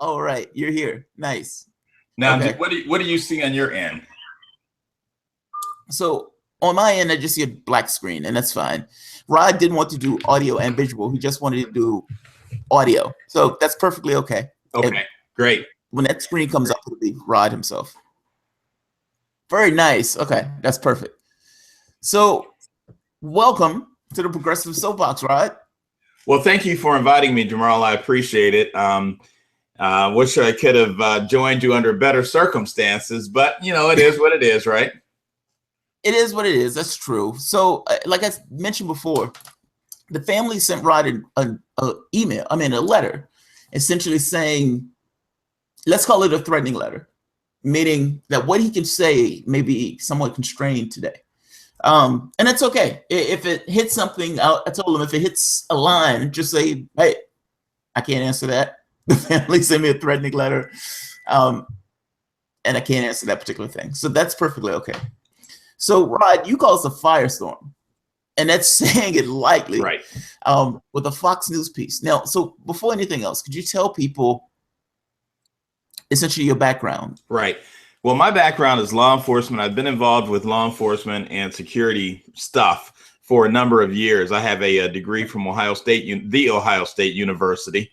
All right, you're here. Nice. Now, Okay. what do you see on your end? So on my end, I just see a black screen, and that's fine. Rod didn't want to do audio and visual. He just wanted to do audio. So that's perfectly okay. Okay, great. When that screen comes up, it'll be Rod himself. Very nice. Okay, that's perfect. So welcome to the Progressive Soapbox, Rod. Well, thank you for inviting me, Jamal. I appreciate it. Wish I could have joined you under better circumstances, but it is what it is, right? It is what it is. That's true. So, like I mentioned before, the family sent Rod a letter, essentially saying, let's call it a threatening letter, meaning that what he can say may be somewhat constrained today. And that's okay. If it hits something, I told him if it hits a line, just say, hey, I can't answer that. The family sent me a threatening letter, and I can't answer that particular thing. So that's perfectly okay. So, Rod, you call us a firestorm, and that's saying it lightly, right? With a Fox News piece. Now, so before anything else, could you tell people essentially your background? Right. Well, my background is law enforcement. I've been involved with law enforcement and security stuff for a number of years. I have a degree from the Ohio State University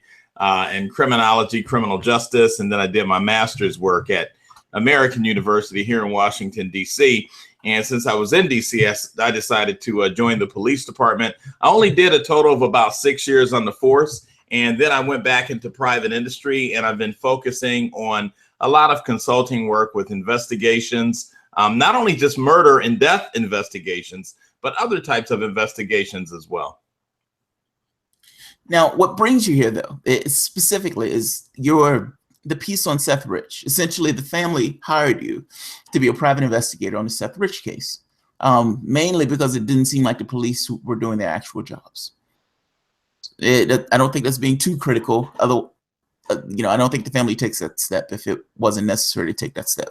in criminology, criminal justice, and then I did my master's work at American University here in Washington, D.C. And since I was in D.C., I decided to join the police department. I only did a total of about 6 years on the force, and then I went back into private industry, and I've been focusing on a lot of consulting work with investigations, not only just murder and death investigations, but other types of investigations as well. Now, what brings you here, though, specifically is the piece on Seth Rich. Essentially, the family hired you to be a private investigator on the Seth Rich case, mainly because it didn't seem like the police were doing their actual jobs. I don't think that's being too critical, although I don't think the family takes that step if it wasn't necessary to take that step.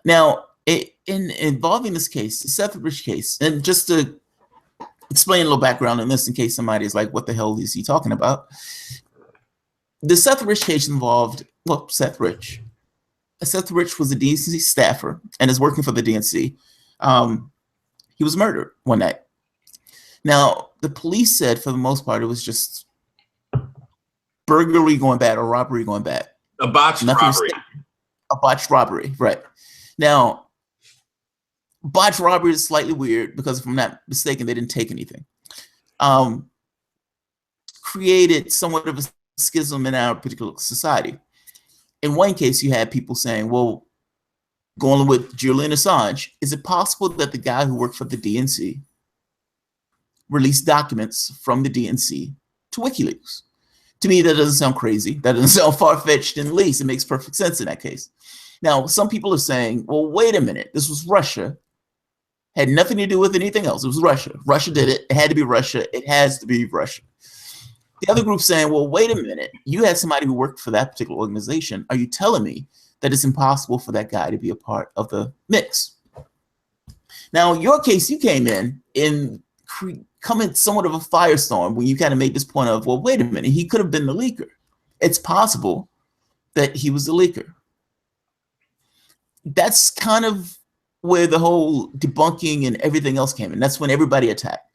Now, in involving this case, the Seth Rich case, and just to explain a little background on this in case somebody is like, what the hell is he talking about? The Seth Rich case involved, Seth Rich. Seth Rich was a DNC staffer and is working for the DNC. He was murdered one night. Now, the police said for the most part, it was just burglary going bad or robbery going bad. A botched robbery. A botched robbery, right. Now, botched robbery is slightly weird because if I'm not mistaken, they didn't take anything. Created somewhat of a schism in our particular society. In one case, you had people saying, well, going with Julian Assange, is it possible that the guy who worked for the DNC released documents from the DNC to WikiLeaks? To me, that doesn't sound crazy. That doesn't sound far-fetched in the least. It makes perfect sense in that case. Now, some people are saying, well, wait a minute. This was Russia. Had nothing to do with anything else. It was Russia. Russia did it. It had to be Russia. It has to be Russia. The other group saying, well, wait a minute. You had somebody who worked for that particular organization. Are you telling me that it's impossible for that guy to be a part of the mix? Now, in your case, you came in coming somewhat of a firestorm when you kind of made this point of, well, wait a minute, he could have been the leaker. It's possible that he was the leaker. That's kind of where the whole debunking and everything else came in. That's when everybody attacked.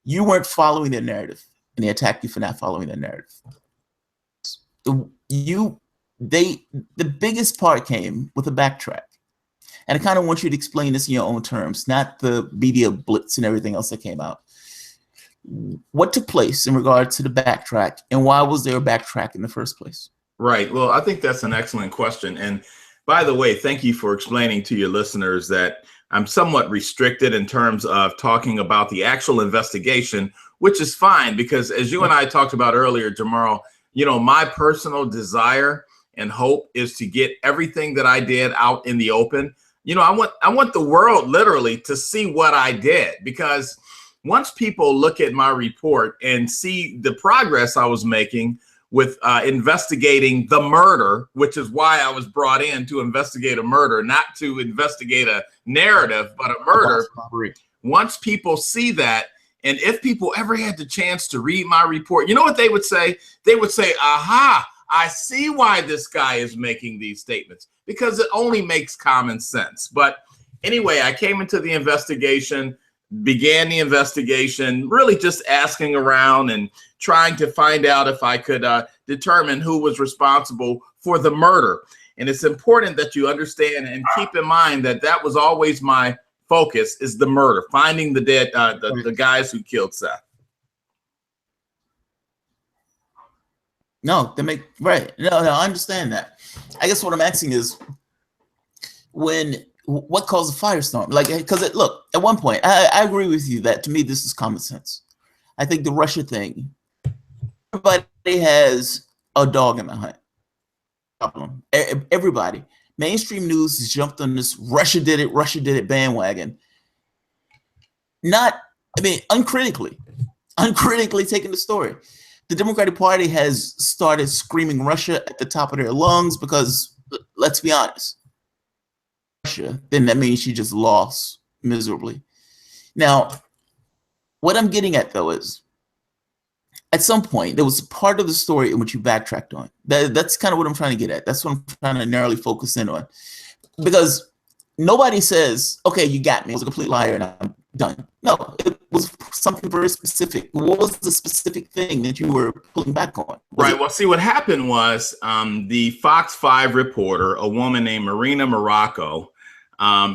You weren't following their narrative, and they attacked you for not following their narrative. The biggest part came with a backtrack. And I kind of want you to explain this in your own terms, not the media blitz and everything else that came out. What took place in regard to the backtrack, and why was there a backtrack in the first place? Right. Well, I think that's an excellent question. And by the way, thank you for explaining to your listeners that I'm somewhat restricted in terms of talking about the actual investigation, which is fine because as you and I talked about earlier, Jamal, my personal desire and hope is to get everything that I did out in the open. I want the world literally to see what I did, because once people look at my report and see the progress I was making with investigating the murder, which is why I was brought in to investigate a murder, not to investigate a narrative, but a murder. Once people see that, and if people ever had the chance to read my report, you know what they would say? They would say, aha, I see why this guy is making these statements, because it only makes common sense. But anyway, I came into the investigation, began the investigation, really just asking around and trying to find out if I could determine who was responsible for the murder. And it's important that you understand and keep in mind that that was always my focus, is the murder, finding the dead, the guys who killed Seth. No, right. No, I understand that. I guess what I'm asking is what caused a firestorm? Like, because look, at one point, I agree with you that to me, this is common sense. I think the Russia thing, everybody has a dog in the hunt problem. Everybody. Mainstream news has jumped on this Russia did it bandwagon. Uncritically taking the story. The Democratic Party has started screaming Russia at the top of their lungs because, let's be honest, Russia, then that means she just lost miserably. Now, what I'm getting at, though, is at some point, there was a part of the story in which you backtracked on. That's kind of what I'm trying to get at. That's what I'm trying to narrowly focus in on. Because nobody says, okay, you got me. I was a complete liar and I'm done. No, it was something very specific. What was the specific thing that you were pulling back on? Well, see, what happened was the Fox 5 reporter, a woman named Marina Morocco,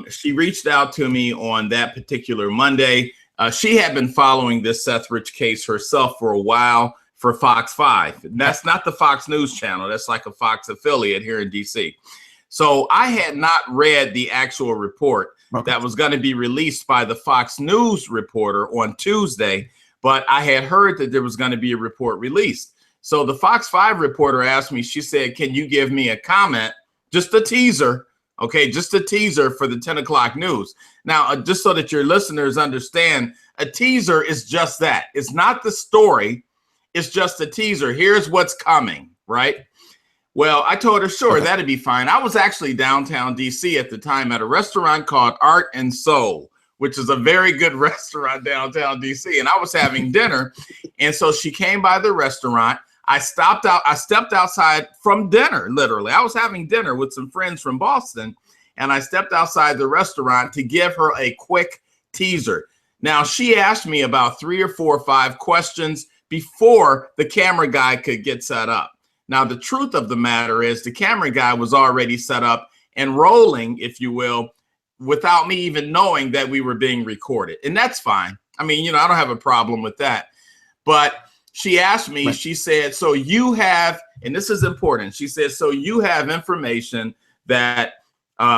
she reached out to me on that particular Monday. She had been following this Seth Rich case herself for a while for Fox 5. That's not the Fox News channel. That's like a Fox affiliate here in DC. So I had not read the actual report that was going to be released by the Fox News reporter on Tuesday, but I had heard that there was going to be a report released. So the Fox 5 reporter asked me, she said, can you give me a comment, just a teaser, okay, just a teaser for the 10 o'clock news. Now, just so that your listeners understand, a teaser is just that. It's not the story. It's just a teaser. Here's what's coming, right? Well, I told her, sure, that'd be fine. I was actually downtown DC at the time at a restaurant called Art and Soul, which is a very good restaurant downtown DC. And I was having dinner. And so she came by the restaurant. I stepped outside from dinner, literally. I was having dinner with some friends from Boston, and I stepped outside the restaurant to give her a quick teaser. Now, she asked me about 3 or 4 or 5 questions before the camera guy could get set up. Now, the truth of the matter is the camera guy was already set up and rolling, if you will, without me even knowing that we were being recorded. And that's fine. I mean, I don't have a problem with that. But she asked me, she said, so you have, and this is important, she said, so you have information that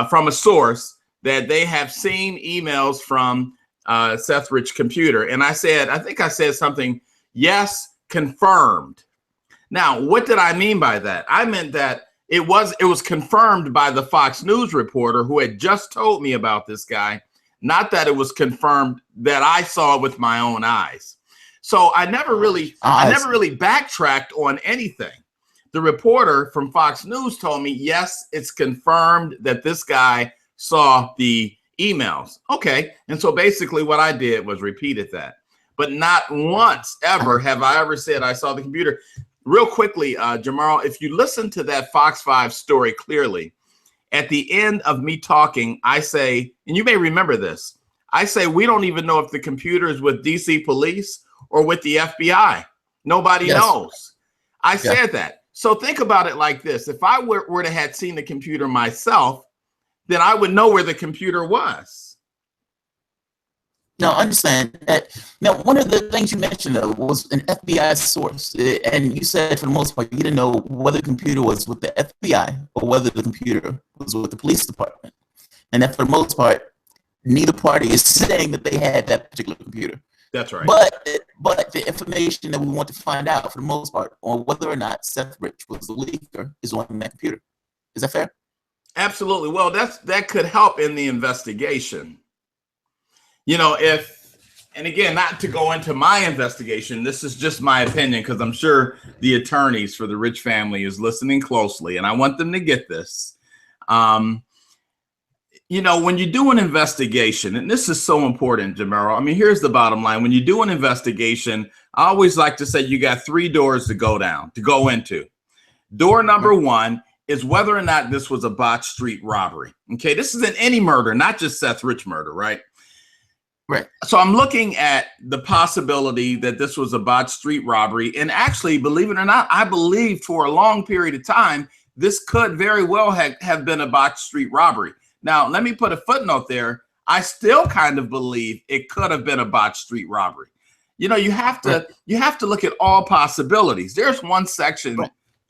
from a source that they have seen emails from Seth Rich computer. And I said, I think I said something, yes, confirmed. Now, what did I mean by that? I meant that it was confirmed by the Fox News reporter who had just told me about this guy, not that it was confirmed that I saw with my own eyes. So I never really backtracked on anything. The reporter from Fox News told me, yes, it's confirmed that this guy saw the emails. Okay. And so basically what I did was repeated that. But not once ever have I ever said I saw the computer. Real quickly, Jamal, if you listen to that Fox 5 story clearly, at the end of me talking, I say, and you may remember this, I say, we don't even know if the computer is with DC police or with the FBI. Nobody knows. I said that. So think about it like this. If I were to have seen the computer myself, then I would know where the computer was. Now, understand that. Now, one of the things you mentioned, though, was an FBI source. And you said, for the most part, you didn't know whether the computer was with the FBI or whether the computer was with the police department. And that, for the most part, neither party is saying that they had that particular computer. That's right. But the information that we want to find out, for the most part, on whether or not Seth Rich was the leaker is on that computer. Is that fair? Absolutely. Well, that could help in the investigation. And again, not to go into my investigation, this is just my opinion, because I'm sure the attorneys for the Rich family is listening closely, and I want them to get this. When you do an investigation, and this is so important, Jamero, I mean, here's the bottom line. When you do an investigation, I always like to say you got 3 doors to go into. Door number one is whether or not this was a botched street robbery. Okay, this is an any murder, not just Seth Rich murder, right? Right. So I'm looking at the possibility that this was a botched street robbery. And actually, believe it or not, I believe for a long period of time, this could very well have been a botched street robbery. Now, let me put a footnote there. I still kind of believe it could have been a botched street robbery. You know, you have to look at all possibilities. There's one section,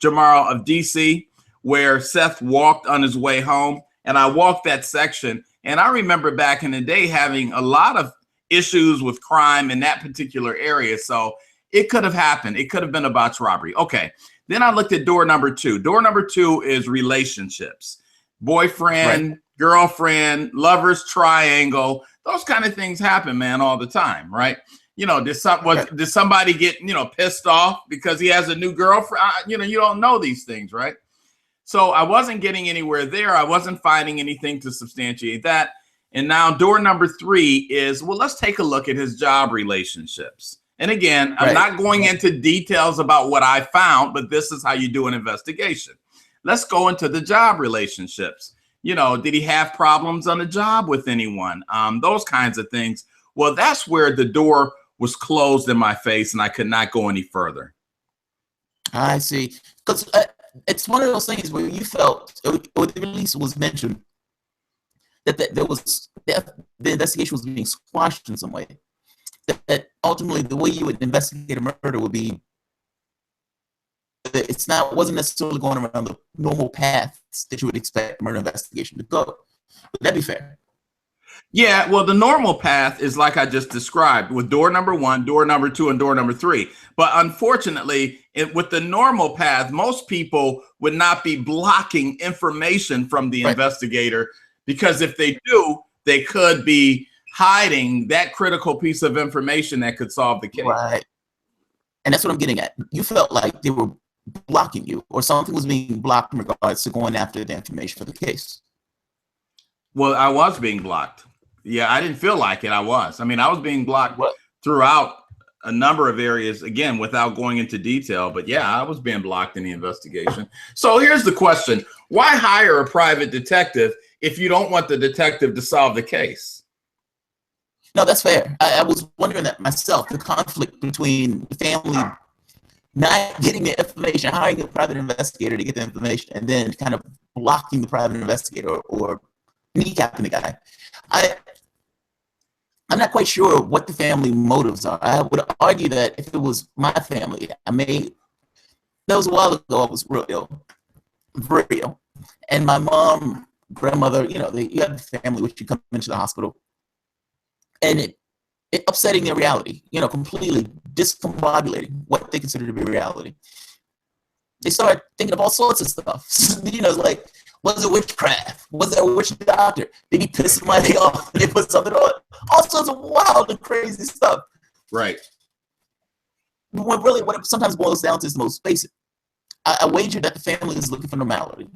Jamaro, of DC where Seth walked on his way home, and I walked that section, and I remember back in the day having a lot of issues with crime in that particular area. So it could have happened. It could have been a botched robbery. Okay. Then I looked at door number two. Door number two is relationships, boyfriend, girlfriend, lovers triangle. Those kind of things happen, man, all the time, right? You know, did somebody get, pissed off because he has a new girlfriend? You don't know these things, right? So I wasn't getting anywhere there. I wasn't finding anything to substantiate that. And now door number three is, well, let's take a look at his job relationships. And again, I'm not going into details about what I found, but this is how you do an investigation. Let's go into the job relationships. Did he have problems on the job with anyone? Those kinds of things. Well, that's where the door was closed in my face and I could not go any further. I see. Because it's one of those things where you felt, or at least it was mentioned, that the investigation was being squashed in some way. That ultimately the way you would investigate a murder would be, wasn't necessarily going around the normal paths that you would expect a murder investigation to go. Would that be fair? Yeah, well, the normal path is like I just described with door number one, door number two, and door number three. But unfortunately, with the normal path, most people would not be blocking information from the investigator, because if they do, they could be hiding that critical piece of information that could solve the case. Right. And that's what I'm getting at. You felt like they were blocking you, or something was being blocked in regards to going after the information for the case. Well, I was being blocked. Yeah, I didn't feel like it. I was being blocked throughout a number of areas, again, without going into detail. But yeah, I was being blocked in the investigation. So here's the question. Why hire a private detective if you don't want the detective to solve the case? No, that's fair. I was wondering that myself, the conflict between the family not getting the information, hiring a private investigator to get the information, and then kind of blocking the private investigator or kneecapping the guy. I'm not quite sure what the family motives are. I would argue that if it was my family, that was a while ago, I was very ill. And my mom, grandmother, you have the family which you come into the hospital. And it upsetting their reality, completely discombobulating what they consider to be reality. They start thinking of all sorts of stuff. Like, was it witchcraft? Was there a witch doctor? Did he piss somebody off and they put something on? All sorts of wild and crazy stuff. Right. What it sometimes boils down to is the most basic. I wager that the family is looking for normality.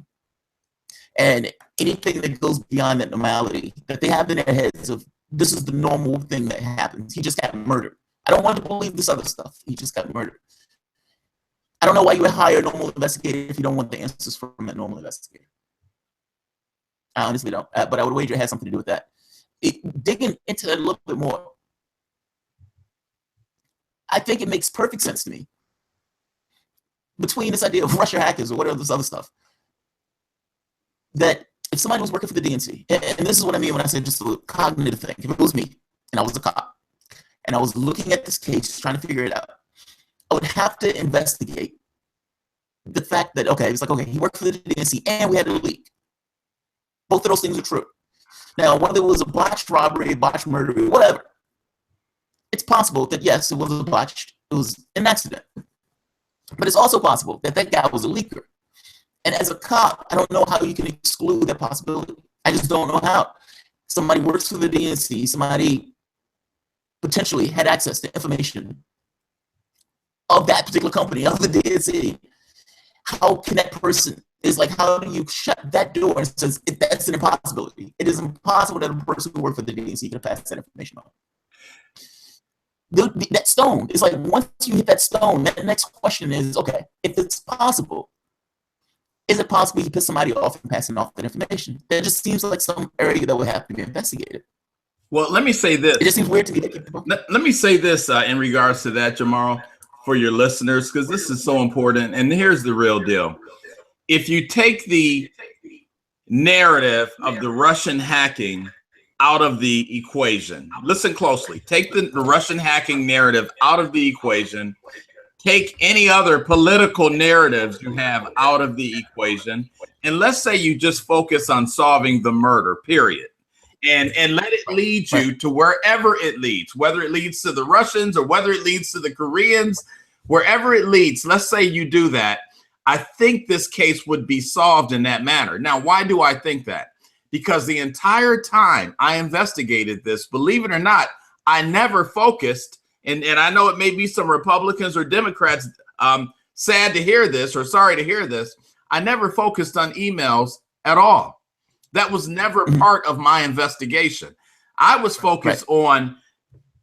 And anything that goes beyond that normality, that they have in their heads of, this is the normal thing that happens. He just got murdered. I don't want to believe this other stuff. He just got murdered. I don't know why you would hire a normal investigator if you don't want the answers from a normal investigator. I honestly don't. But I would wager it has something to do with that. Digging into that a little bit more, I think it makes perfect sense to me. Between this idea of Russia hackers or whatever this other stuff, that if somebody was working for the DNC, and this is what I mean when I say just a cognitive thing, if it was me and I was a cop and I was looking at this case trying to figure it out, I would have to investigate the fact that, he worked for the DNC and we had a leak. Both of those things are true. Now, whether it was a botched robbery, botched murder, whatever, it's possible that, yes, it was an accident. But it's also possible that guy was a leaker. And as a cop, I don't know how you can exclude that possibility. I just don't know how. Somebody works for the DNC, somebody potentially had access to information of that particular company, of the DNC. How can that person, how do you shut that door and says that's an impossibility? It is impossible that a person who worked for the DNC could have passed that information on. That stone is like, once you hit that stone, that next question is, okay, if it's possible is it possible he pissed somebody off and passing off that information? That just seems like some area that would have to be investigated. Well, let me say this. It just seems weird to me. Let me say this in regards to that, Jamal, for your listeners, because this is so important. And here's the real deal. If you take the narrative of the Russian hacking out of the equation, listen closely, take the Russian hacking narrative out of the equation, take any other political narratives you have out of the equation, and let's say you just focus on solving the murder, period. And let it lead you to wherever it leads, whether it leads to the Russians or whether it leads to the Koreans, wherever it leads. Let's say you do that. I think this case would be solved in that manner. Now, why do I think that? Because the entire time I investigated this, believe it or not, I never focused, and I know it may be some Republicans or Democrats sad to hear this or sorry to hear this, I never focused on emails at all. That was never part of my investigation. I was focused on,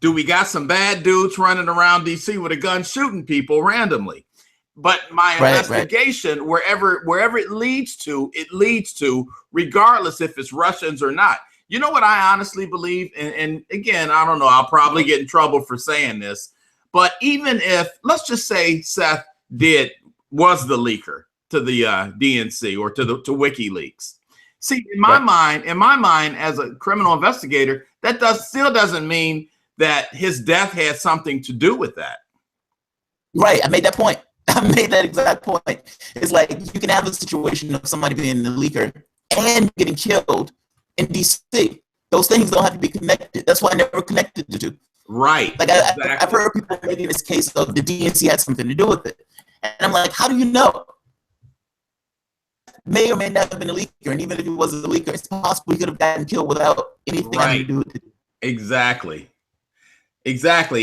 do we got some bad dudes running around DC with a gun shooting people randomly? But my investigation, wherever it leads to, regardless if it's Russians or not. You know what I honestly believe? And again, I don't know, I'll probably get in trouble for saying this, but even if, let's just say Seth was the leaker to the DNC or to WikiLeaks. See, in my mind, as a criminal investigator, that still doesn't mean that his death had something to do with that. Right. I made that point. I made that exact point. It's like you can have a situation of somebody being the leaker and getting killed in DC. Those things don't have to be connected. That's why I never connected the two. Right. Like I've heard people making this case of the DNC had something to do with it. And I'm like, how do you know? May or may not have been a leaker, and even if he wasn't a leaker, it's possible he could have gotten killed without anything having to do with it. Exactly.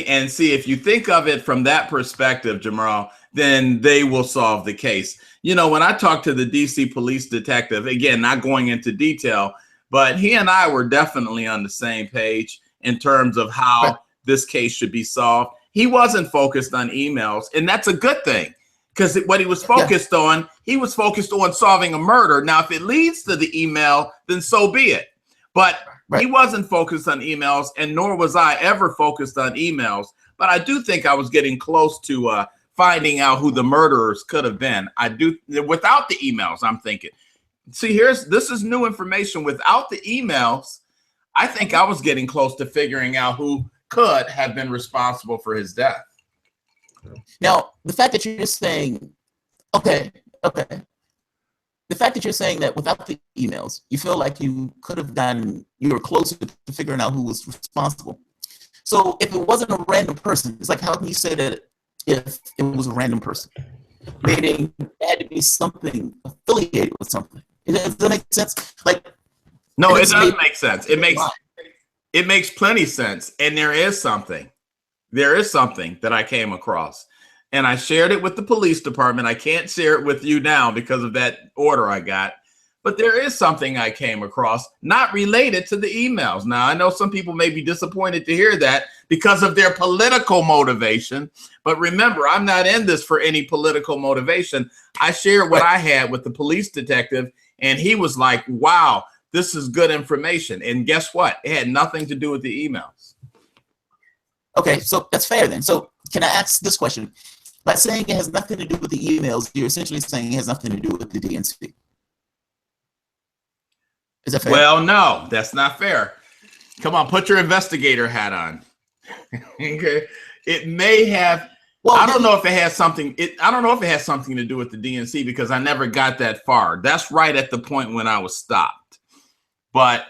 And see, if you think of it from that perspective, Jamal, then they will solve the case. You know, when I talked to the DC police detective, again, not going into detail, but he and I were definitely on the same page in terms of how this case should be solved. He wasn't focused on emails, and that's a good thing. Because what he was focused on, he was focused on solving a murder. Now, if it leads to the email, then so be it. But he wasn't focused on emails, and nor was I ever focused on emails. But I do think I was getting close to finding out who the murderers could have been. I do, without the emails, I'm thinking. See, this is new information. Without the emails, I think I was getting close to figuring out who could have been responsible for his death. Now, the fact that you're saying, okay. The fact that you're saying that without the emails, you feel like you were closer to figuring out who was responsible. So if it wasn't a random person, it's like, how can you say that if it was a random person? Meaning it had to be something affiliated with something. Does that make sense? Like, no, it does make sense. It makes plenty sense. And there is something that I came across, and I shared it with the police department. I can't share it with you now because of that order I got, but there is something I came across not related to the emails. Now, I know some people may be disappointed to hear that because of their political motivation, but remember, I'm not in this for any political motivation. I shared what I had with the police detective, and he was like, wow, this is good information. And guess what? It had nothing to do with the emails. Okay, so that's fair then. So can I ask this question? By saying it has nothing to do with the emails, you're essentially saying it has nothing to do with the DNC. Is that fair? Well, no, that's not fair. Come on, put your investigator hat on. Okay, it may have. Well, I don't know if it has something. I don't know if it has something to do with the DNC because I never got that far. That's right at the point when I was stopped. But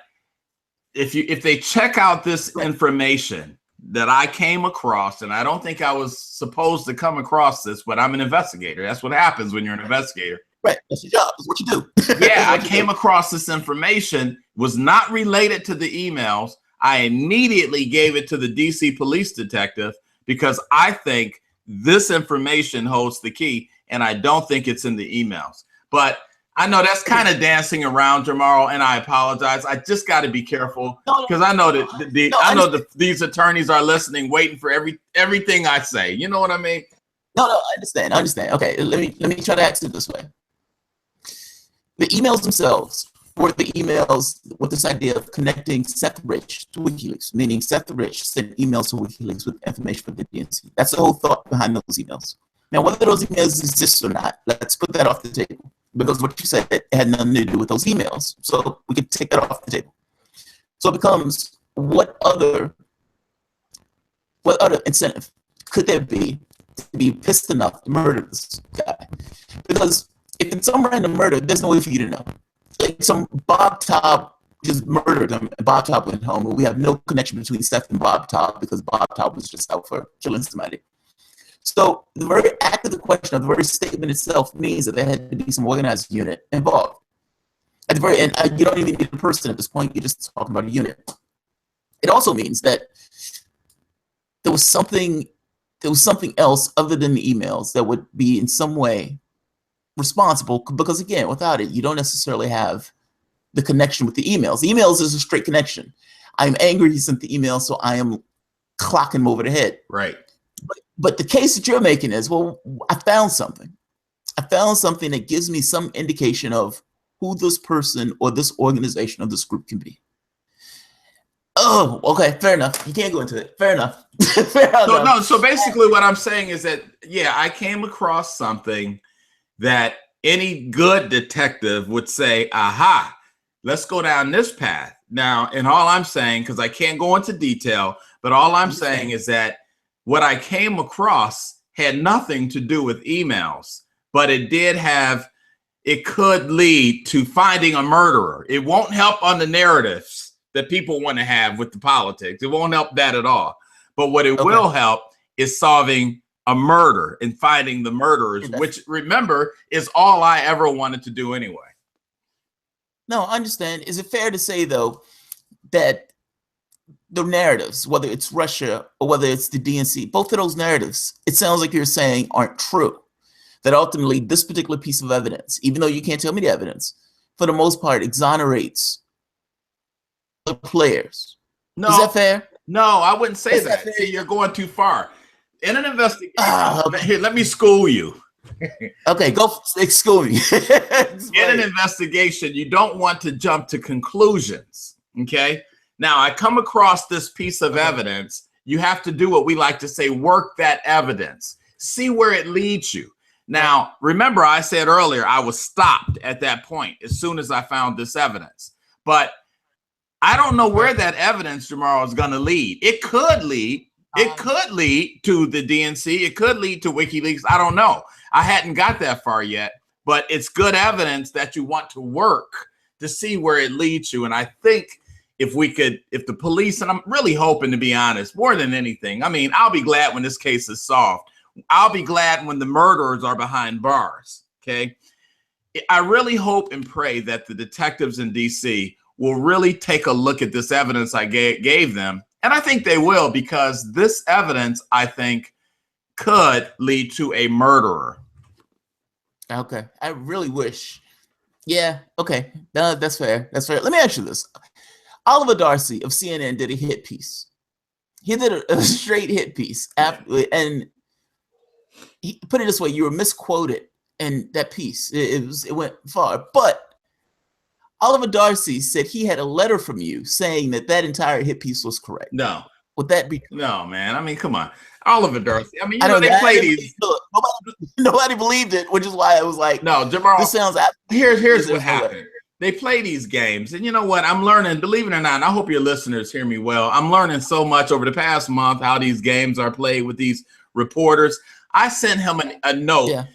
if they check out this information that I came across, and I don't think I was supposed to come across this, but I'm an investigator. That's what happens when you're an investigator. Right. That's your job. That's what you do. Yeah, I came across this information, was not related to the emails. I immediately gave it to the DC police detective because I think this information holds the key, and I don't think it's in the emails. But I know that's kind of dancing around, Jamal, and I apologize. I just got to be careful because I know that these attorneys are listening, waiting for everything I say. You know what I mean? No, I understand. Okay, let me try to ask it this way. The emails themselves were the emails with this idea of connecting Seth Rich to WikiLeaks, meaning Seth Rich sent emails to WikiLeaks with information for the DNC. That's the whole thought behind those emails. Now, whether those emails exist or not, let's put that off the table, because what you said had nothing to do with those emails. So we can take that off the table. So it becomes, what other incentive could there be to be pissed enough to murder this guy? Because if it's some random murder, there's no way for you to know. Like some Bob Top just murdered him, and Bob Top went home, and we have no connection between Seth and Bob Top because Bob Top was just out for killing somebody. So the very act of the question, of the very statement itself, means that there had to be some organized unit involved. At the very end, you don't even need a person at this point. You're just talking about a unit. It also means that there was something else other than the emails that would be in some way responsible, because again, without it, you don't necessarily have the connection with the emails. The emails is a straight connection. I'm angry he sent the email, so I am clocking him over the head. Right. But the case that you're making is, well, I found something. I found something that gives me some indication of who this person or this organization or this group can be. Oh, okay, fair enough. You can't go into it. Fair enough. Fair enough. No, so basically what I'm saying is that, yeah, I came across something that any good detective would say, aha, let's go down this path. Now, and all I'm saying, because I can't go into detail, but all I'm saying is that what I came across had nothing to do with emails, but it could lead to finding a murderer. It won't help on the narratives that people want to have with the politics. It won't help that at all. But what it will help is solving a murder and finding the murderers, which, remember, is all I ever wanted to do anyway. No, I understand. Is it fair to say, though, that the narratives, whether it's Russia or whether it's the DNC, both of those narratives, it sounds like you're saying, aren't true? That ultimately this particular piece of evidence, even though you can't tell me the evidence, for the most part exonerates the players. No. Is that fair? No, I wouldn't say that. See, you're going too far. In an investigation, here, let me school you. Okay, go school me. In an investigation, you don't want to jump to conclusions, okay? Now, I come across this piece of evidence. You have to do what we like to say, work that evidence. See where it leads you. Now, remember I said earlier, I was stopped at that point as soon as I found this evidence. But I don't know where that evidence, Jamal, is going to lead. It could lead. It could lead to the DNC. It could lead to WikiLeaks. I don't know. I hadn't got that far yet. But it's good evidence that you want to work to see where it leads you. And I think if the police, and I'm really hoping, to be honest, more than anything, I mean, I'll be glad when this case is solved. I'll be glad when the murderers are behind bars, okay? I really hope and pray that the detectives in D.C. will really take a look at this evidence I gave them. And I think they will, because this evidence, I think, could lead to a murderer. Okay. I really wish. Yeah, okay. No, that's fair. That's fair. Let me ask you this. Oliver Darcy of CNN did a hit piece. He did a straight hit piece. And he put it this way, you were misquoted in that piece. It went far. But Oliver Darcy said he had a letter from you saying that entire hit piece was correct. No. Would that be? No, man. I mean, come on. Oliver Darcy. I mean, you know, they play these. Nobody believed it, which is why I was like, no, Jamal, this sounds. Here's what happened. They play these games. And you know what? I'm learning, believe it or not, and I hope your listeners hear me well. I'm learning so much over the past month how these games are played with these reporters. I sent him a note. Yeah.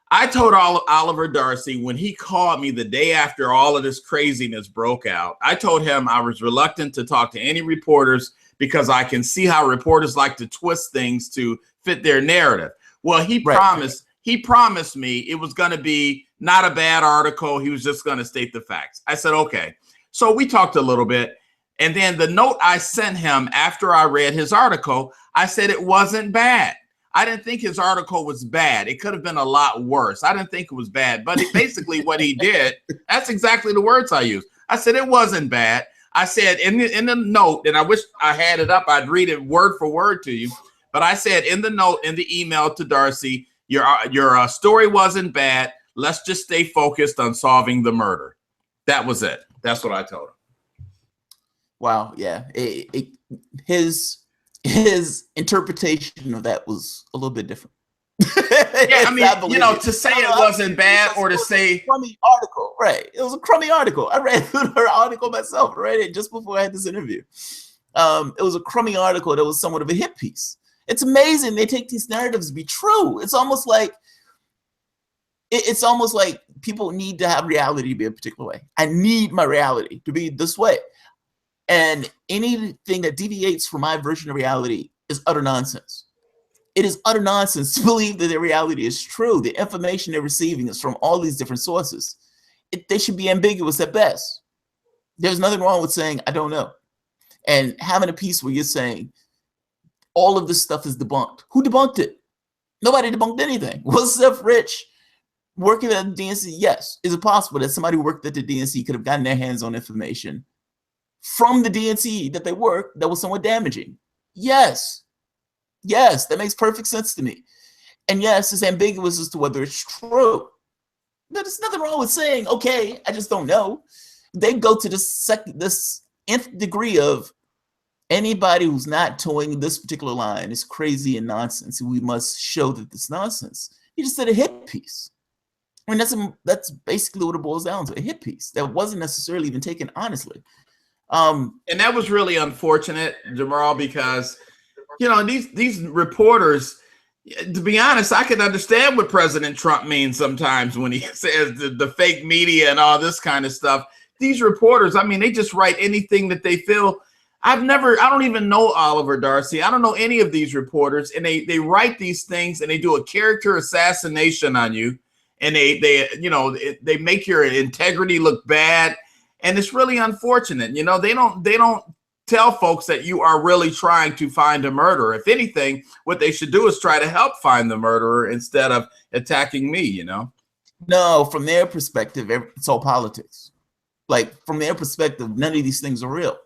I told Oliver Darcy when he called me the day after all of this craziness broke out, I told him I was reluctant to talk to any reporters because I can see how reporters like to twist things to fit their narrative. Well, he promised me it was going to be not a bad article. He was just going to state the facts. I said, okay. So we talked a little bit. And then the note I sent him after I read his article, I said it wasn't bad. I didn't think his article was bad. It could have been a lot worse. I didn't think it was bad. But basically what he did, that's exactly the words I used. I said it wasn't bad. I said in the note, and I wish I had it up, I'd read it word for word to you. But I said in the note, in the email to Darcy, your story wasn't bad. Let's just stay focused on solving the murder. That was it. That's what I told him. Wow. Yeah. His interpretation of that was a little bit different. Yeah, I mean, you know, to say it wasn't bad or to say crummy article, right? It was a crummy article. I read her article myself. I read it just before I had this interview. It was a crummy article that was somewhat of a hit piece. It's amazing they take these narratives to be true. It's almost like people need to have reality to be a particular way. I need my reality to be this way, and anything that deviates from my version of reality is utter nonsense. It is utter nonsense to believe that their reality is true. The information they're receiving is from all these different sources. They should be ambiguous at best. There's nothing wrong with saying, I don't know. And having a piece where you're saying, all of this stuff is debunked. Who debunked it? Nobody debunked anything. Was Seth Rich working at the DNC? Yes. Is it possible that somebody who worked at the DNC could have gotten their hands on information from the DNC that they worked that was somewhat damaging? Yes. Yes, that makes perfect sense to me. And yes, it's ambiguous as to whether it's true. But there's nothing wrong with saying, okay, I just don't know. They go to this nth degree of anybody who's not towing this particular line is crazy and nonsense. And we must show that it's nonsense. You just said a hit piece. I mean, that's basically what it boils down to, a hit piece that wasn't necessarily even taken honestly. And that was really unfortunate, Jamal, because you know, these reporters, to be honest, I can understand what President Trump means sometimes when he says the fake media and all this kind of stuff. These reporters, I mean, they just write anything that they feel. I don't even know Oliver Darcy. I don't know any of these reporters. And they write these things and they do a character assassination on you. And they make your integrity look bad. And it's really unfortunate. You know, they don't tell folks that you are really trying to find a murderer. If anything, what they should do is try to help find the murderer instead of attacking me, you know? No, from their perspective, it's all politics. Like, from their perspective, none of these things are real.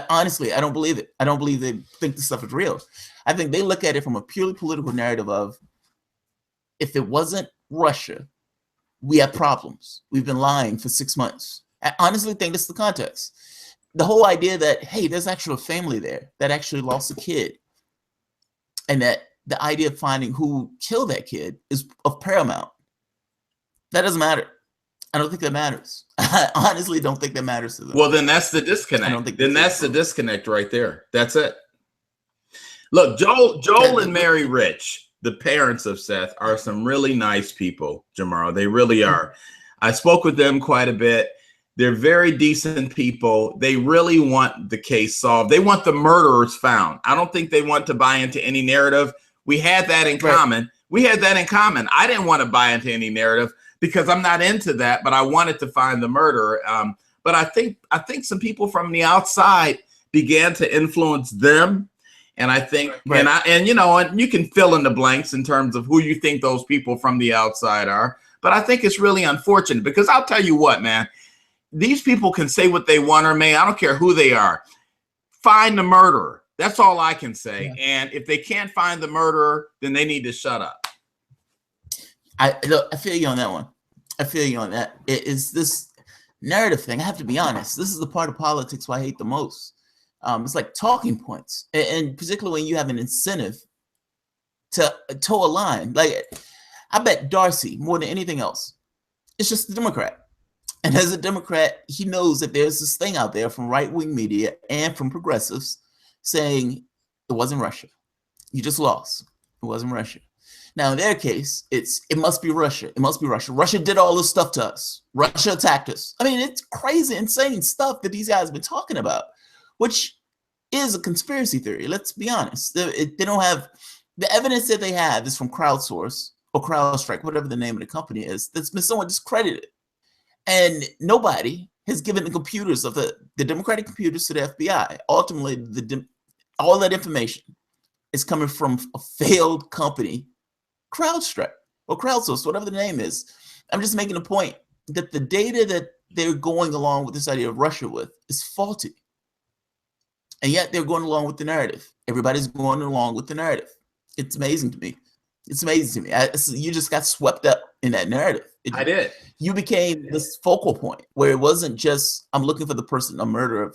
Honestly, I don't believe it. I don't believe they think this stuff is real. I think they look at it from a purely political narrative of, if it wasn't Russia, we have problems. We've been lying for 6 months. I honestly think that's the context. The whole idea that, hey, there's actually a family there that actually lost a kid, and that the idea of finding who killed that kid is of paramount. That doesn't matter. I don't think that matters. I honestly don't think that matters to them. Well, then that's the disconnect. I don't think that's the disconnect right there. That's it. Look, Joel and Mary Rich, the parents of Seth, are some really nice people, Jamal. They really are. I spoke with them quite a bit. They're very decent people. They really want the case solved. They want the murderers found. I don't think they want to buy into any narrative. We had that in common. We had that in common. I didn't want to buy into any narrative because I'm not into that, but I wanted to find the murderer. But I think some people from the outside began to influence them. And I think, and you can fill in the blanks in terms of who you think those people from the outside are. But I think it's really unfortunate because I'll tell you what, man. These people can say what they want or may. I don't care who they are. Find the murderer. That's all I can say. Yeah. And if they can't find the murderer, then they need to shut up. I feel you on that one. I feel you on that. It is this narrative thing. I have to be honest. This is the part of politics where I hate the most. It's like talking points, and particularly when you have an incentive to toe a line. Like, I bet Darcy, more than anything else, it's just a Democrat. And as a Democrat, he knows that there's this thing out there from right-wing media and from progressives saying it wasn't Russia. You just lost. It wasn't Russia. Now, in their case, it must be Russia. It must be Russia. Russia did all this stuff to us. Russia attacked us. I mean, it's crazy, insane stuff that these guys have been talking about, which is a conspiracy theory. Let's be honest. They don't have the evidence that they have is from crowdsource or CrowdStrike, whatever the name of the company is, that's been somewhat discredited. And nobody has given the computers of the Democratic computers to the FBI. Ultimately, all that information is coming from a failed company, CrowdStrike or crowdsource, whatever the name is. I'm just making a point that the data that they're going along with this idea of Russia with is faulty. And yet they're going along with the narrative. Everybody's going along with the narrative. It's amazing to me. It's amazing to me. You just got swept up in that narrative. I did. You became this focal point where it wasn't just, I'm looking for the person, a murderer,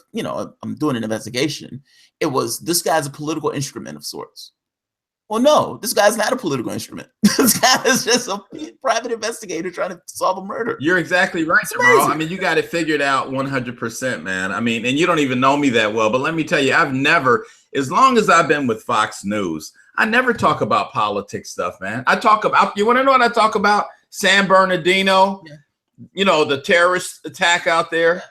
I'm doing an investigation. It was, this guy's a political instrument of sorts. Well, no, this guy's not a political instrument. This guy is just a private investigator trying to solve a murder. You're exactly right, Jamal. I mean, you got it figured out 100%, man. I mean, and you don't even know me that well, but let me tell you, I've never, as long as I've been with Fox News, I never talk about politics stuff, man. I talk about, you want to know what I talk about? San Bernardino, the terrorist attack out there. Yeah.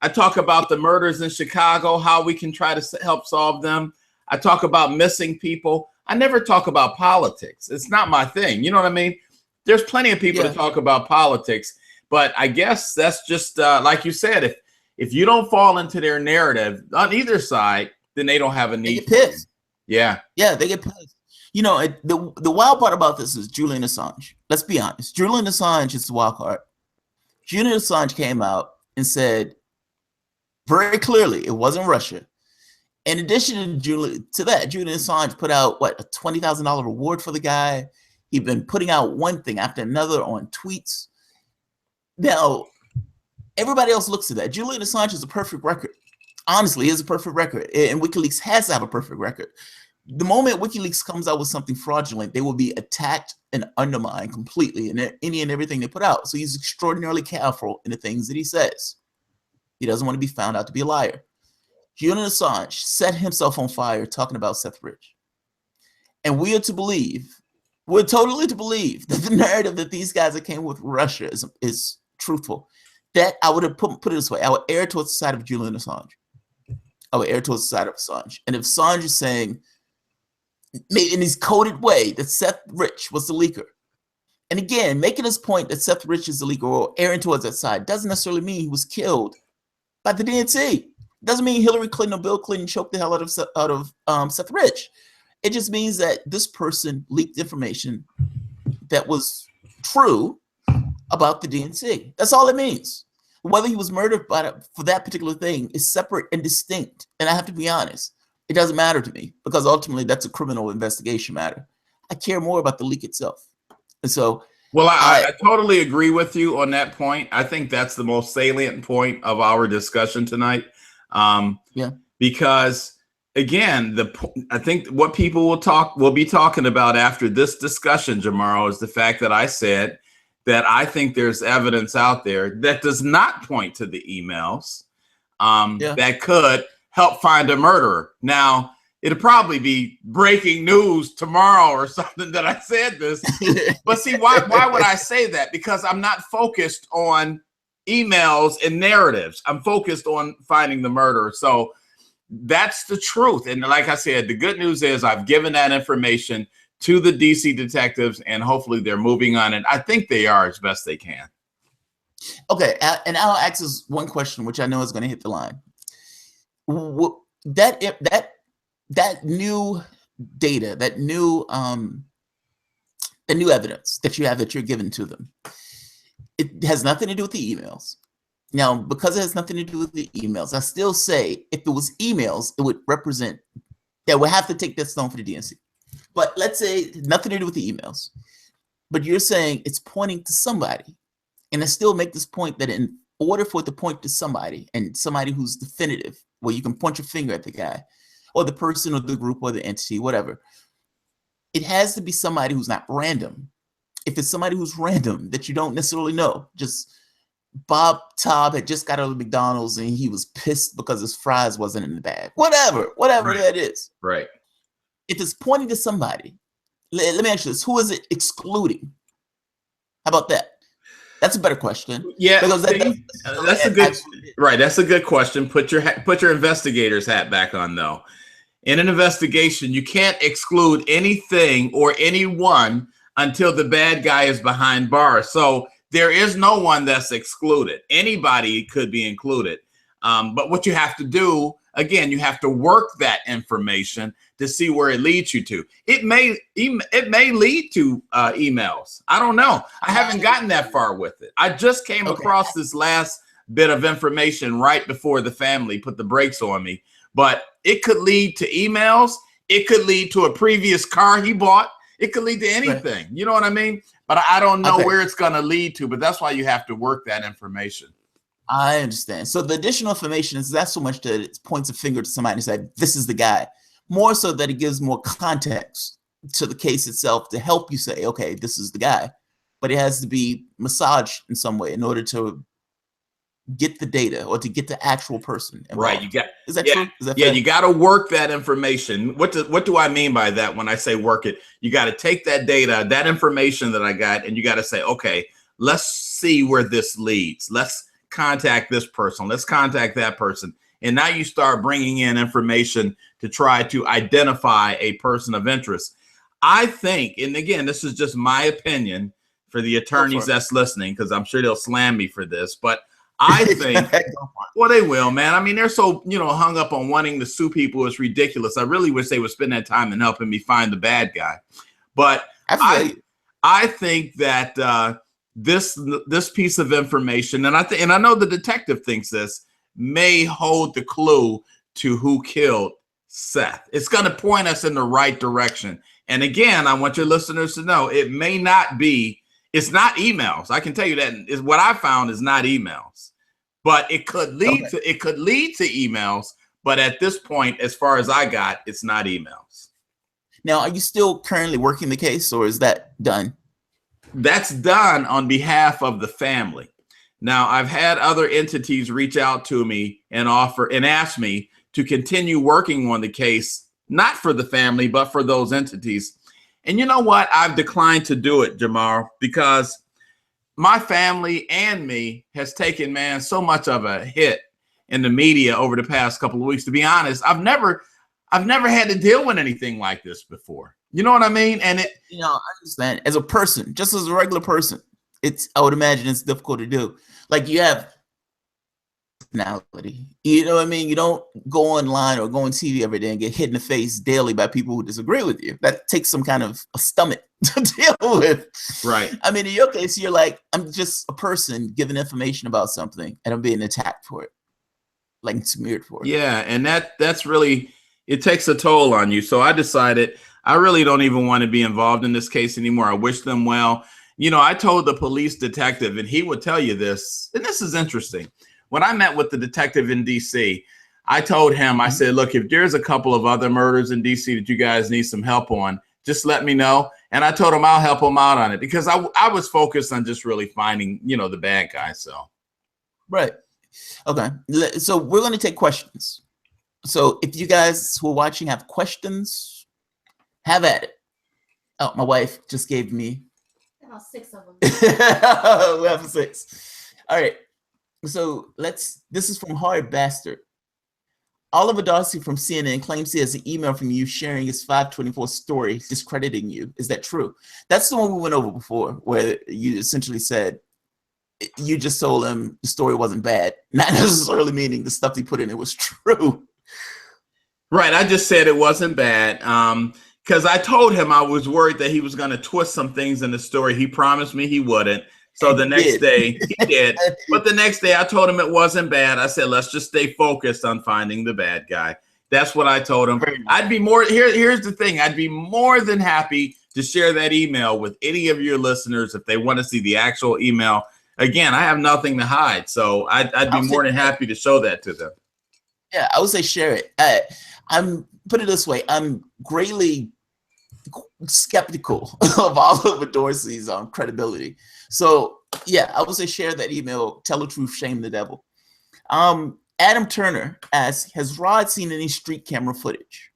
I talk about the murders in Chicago, how we can try to help solve them. I talk about missing people. I never talk about politics. It's not my thing. You know what I mean? There's plenty of people to talk about politics, but I guess that's just like you said, if you don't fall into their narrative on either side, then they don't have a need. They get pissed. Yeah. Yeah, they get pissed. The wild part about this is Julian Assange. Let's be honest. Julian Assange is the wild card. Julian Assange came out and said very clearly it wasn't Russia. In addition to that, Julian Assange put out, a $20,000 reward for the guy. He'd been putting out one thing after another on tweets. Now, everybody else looks at that. Julian Assange is a perfect record. Honestly, he has a perfect record. And WikiLeaks has to have a perfect record. The moment WikiLeaks comes out with something fraudulent, they will be attacked and undermined completely in any and everything they put out. So he's extraordinarily careful in the things that he says. He doesn't want to be found out to be a liar. Julian Assange set himself on fire talking about Seth Rich. And we're totally to believe that the narrative that these guys that came with Russia is truthful. That I would have put it this way. I would err towards the side of Julian Assange. I would err towards the side of Assange. And if Assange is saying, in his coded way, that Seth Rich was the leaker, and again, making this point that Seth Rich is the leaker or erring towards that side doesn't necessarily mean he was killed by the DNC. Doesn't mean Hillary Clinton or Bill Clinton choked the hell out of Seth Rich. It just means that this person leaked information that was true about the DNC. That's all it means. Whether he was murdered for that particular thing is separate and distinct. And I have to be honest, it doesn't matter to me because ultimately that's a criminal investigation matter. I care more about the leak itself. And so, well, I totally agree with you on that point. I think that's the most salient point of our discussion tonight. Because again, I think what people will be talking about after this discussion, Jamaro, is the fact that I said that I think there's evidence out there that does not point to the emails that could help find a murderer. Now, it'll probably be breaking news tomorrow or something that I said this. But see, why would I say that? Because I'm not focused on emails and narratives. I'm focused on finding the murderer. So that's the truth. And like I said, the good news is I've given that information to the DC detectives and hopefully they're moving on it. I think they are as best they can. Okay. And I'll ask this one question, which I know is going to hit the line. That new data, that new evidence that you have that you're giving to them, it has nothing to do with the emails. Now, because it has nothing to do with the emails, I still say if it was emails, it would represent that would have to take that stone for the DNC. But let's say nothing to do with the emails. But you're saying it's pointing to somebody. And I still make this point that in order for it to point to somebody and somebody who's definitive, where you can point your finger at the guy or the person or the group or the entity, whatever, it has to be somebody who's not random. If it's somebody who's random that you don't necessarily know, just Bob Taub had just got out of McDonald's and he was pissed because his fries wasn't in the bag. Whatever right. That is. Right. If it's pointing to somebody, let me ask you this: who is it excluding? How about that? That's a better question. Yeah, because that's a good right. That's a good question. Put your investigator's hat back on, though. In an investigation, you can't exclude anything or anyone until the bad guy is behind bars. So there is no one that's excluded. Anybody could be included. But what you have to do, again, you have to work that information to see where it leads you to. It may lead to emails. I don't know. I haven't gotten that far with it. I just came across this last bit of information right before the family put the brakes on me. But it could lead to emails. It could lead to a previous car he bought. It could lead to anything. You know what I mean? But I don't know where it's going to lead to. But that's why you have to work that information. I understand. So the additional information is not so much that it points a finger to somebody and says, this is the guy. More so that it gives more context to the case itself to help you say, okay, this is the guy. But it has to be massaged in some way in order to get the data or to get the actual person involved. Right. You got, is that true? Is that fair? Yeah, you got to work that information. What do I mean by that when I say work it? You got to take that data, that information that I got, and you got to say, okay, let's see where this leads. Let's contact this person. Let's contact that person. And now you start bringing in information to try to identify a person of interest. I think, and again, this is just my opinion for the attorneys that's listening, because I'm sure they'll slam me for this, but I think, well, they will, man. I mean, they're so, hung up on wanting to sue people. It's ridiculous. I really wish they would spend that time in helping me find the bad guy. But I think that this piece of information, and I know the detective thinks this, may hold the clue to who killed Seth. It's going to point us in the right direction. And again, I want your listeners to know it may not be, it's not emails. I can tell you that is what I found is not emails, but it could lead to emails. But at this point, as far as I got, it's not emails. Now, are you still currently working the case, or is that done? That's done on behalf of the family. Now, I've had other entities reach out to me and ask me to continue working on the case, not for the family, but for those entities. And you know what? I've declined to do it, Jamar, because my family and me has taken, man, so much of a hit in the media over the past couple of weeks. To be honest, I've never had to deal with anything like this before. You know what I mean? And I understand. As a person, just as a regular person, I would imagine it's difficult to do. Like, you have personality. You know what I mean? You don't go online or go on TV every day and get hit in the face daily by people who disagree with you. That takes some kind of a stomach to deal with. Right. I mean, in your case, you're like, I'm just a person giving information about something and I'm being attacked for it, like smeared for it. Yeah, and that's really, it takes a toll on you. So I decided I really don't even want to be involved in this case anymore. I wish them well. I told the police detective, and he would tell you this, and this is interesting. When I met with the detective in DC, I told him, I said, look, if there's a couple of other murders in DC that you guys need some help on, just let me know. And I told him I'll help him out on it, because I was focused on just really finding, the bad guy. So. Right. Okay. So we're going to take questions. So if you guys who are watching have questions, have at it. Oh, my wife just gave me about 6 of them. We have 6. All right. So this is from Hard Bastard. Oliver Darcy from CNN claims he has an email from you sharing his 524 story discrediting you. Is that true? That's the one we went over before, where you essentially said you just told him the story wasn't bad, not necessarily meaning the stuff he put in it was true. Right. I just said it wasn't bad because I told him I was worried that he was going to twist some things in the story. He promised me he wouldn't. So the next day he did. But the next day I told him it wasn't bad. I said, let's just stay focused on finding the bad guy. That's what I told him. I'd be more here's the thing. I'd be more than happy to share that email with any of your listeners if they want to see the actual email. Again, I have nothing to hide. So I'd be more than happy to show that to them. Yeah, I would say share it. Put it this way. I'm greatly skeptical of Oliver Dorsey's credibility. So yeah, I would say share that email. Tell the truth, shame the devil. Adam Turner asks, has Rod seen any street camera footage?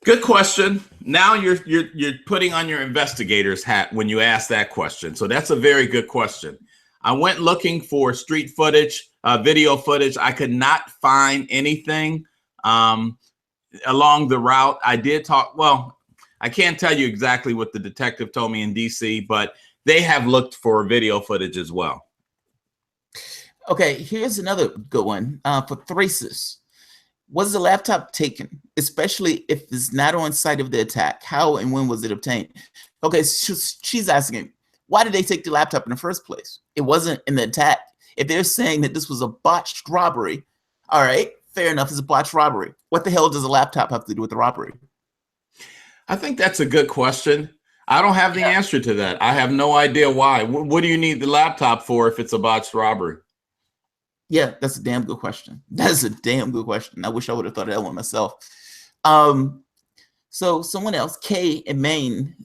Good question. Now you're putting on your investigator's hat when you ask that question. So that's a very good question. I went looking for street footage, video footage. I could not find anything along the route. I did talk. Well, I can't tell you exactly what the detective told me in DC, but they have looked for video footage as well. Okay, here's another good one for Thrasis. Was the laptop taken, especially if it's not on site of the attack? How and when was it obtained? Okay, she's asking, why did they take the laptop in the first place? It wasn't in the attack. If they're saying that this was a botched robbery, all right, fair enough, it's a botched robbery. What the hell does a laptop have to do with the robbery? I think that's a good question. I don't have the answer to that. I have no idea why. What do you need the laptop for if it's a botched robbery? Yeah, that's a damn good question. That's a damn good question. I wish I would have thought of that one myself. So someone else, Kay in Maine,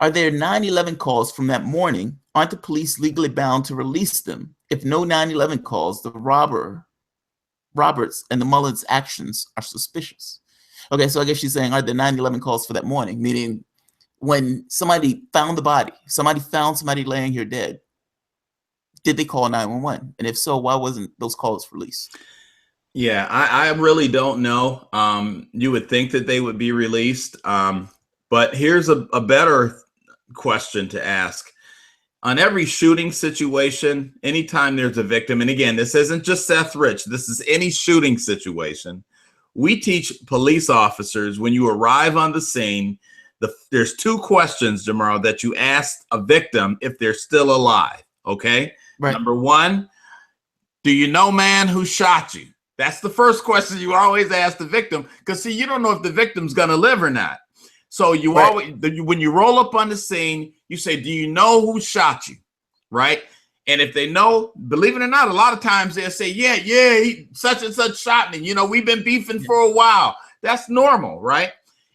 are there 9/11 calls from that morning? Aren't the police legally bound to release them? If no 9/11 calls, the Roberts and the Mullins actions are suspicious. Okay, so I guess she's saying, are there 9/11 calls for that morning? Meaning when somebody found the body, somebody found somebody laying here dead, did they call 911? And if so, why wasn't those calls released? Yeah, I really don't know. You would think that they would be released. But here's a better question to ask. On every shooting situation, anytime there's a victim, and again, this isn't just Seth Rich, this is any shooting situation. We teach police officers when you arrive on the scene, there's two questions, Jamaro, that you ask a victim if they're still alive. Okay. Right. Number one, do you know, man, who shot you? That's the first question you always ask the victim, because see, you don't know if the victim's going to live or not. So you always, when you roll up on the scene, you say, do you know who shot you? Right. And if they know, believe it or not, a lot of times they'll say, yeah, he, such and such shot me. You know, we've been beefing for a while. That's normal. Right.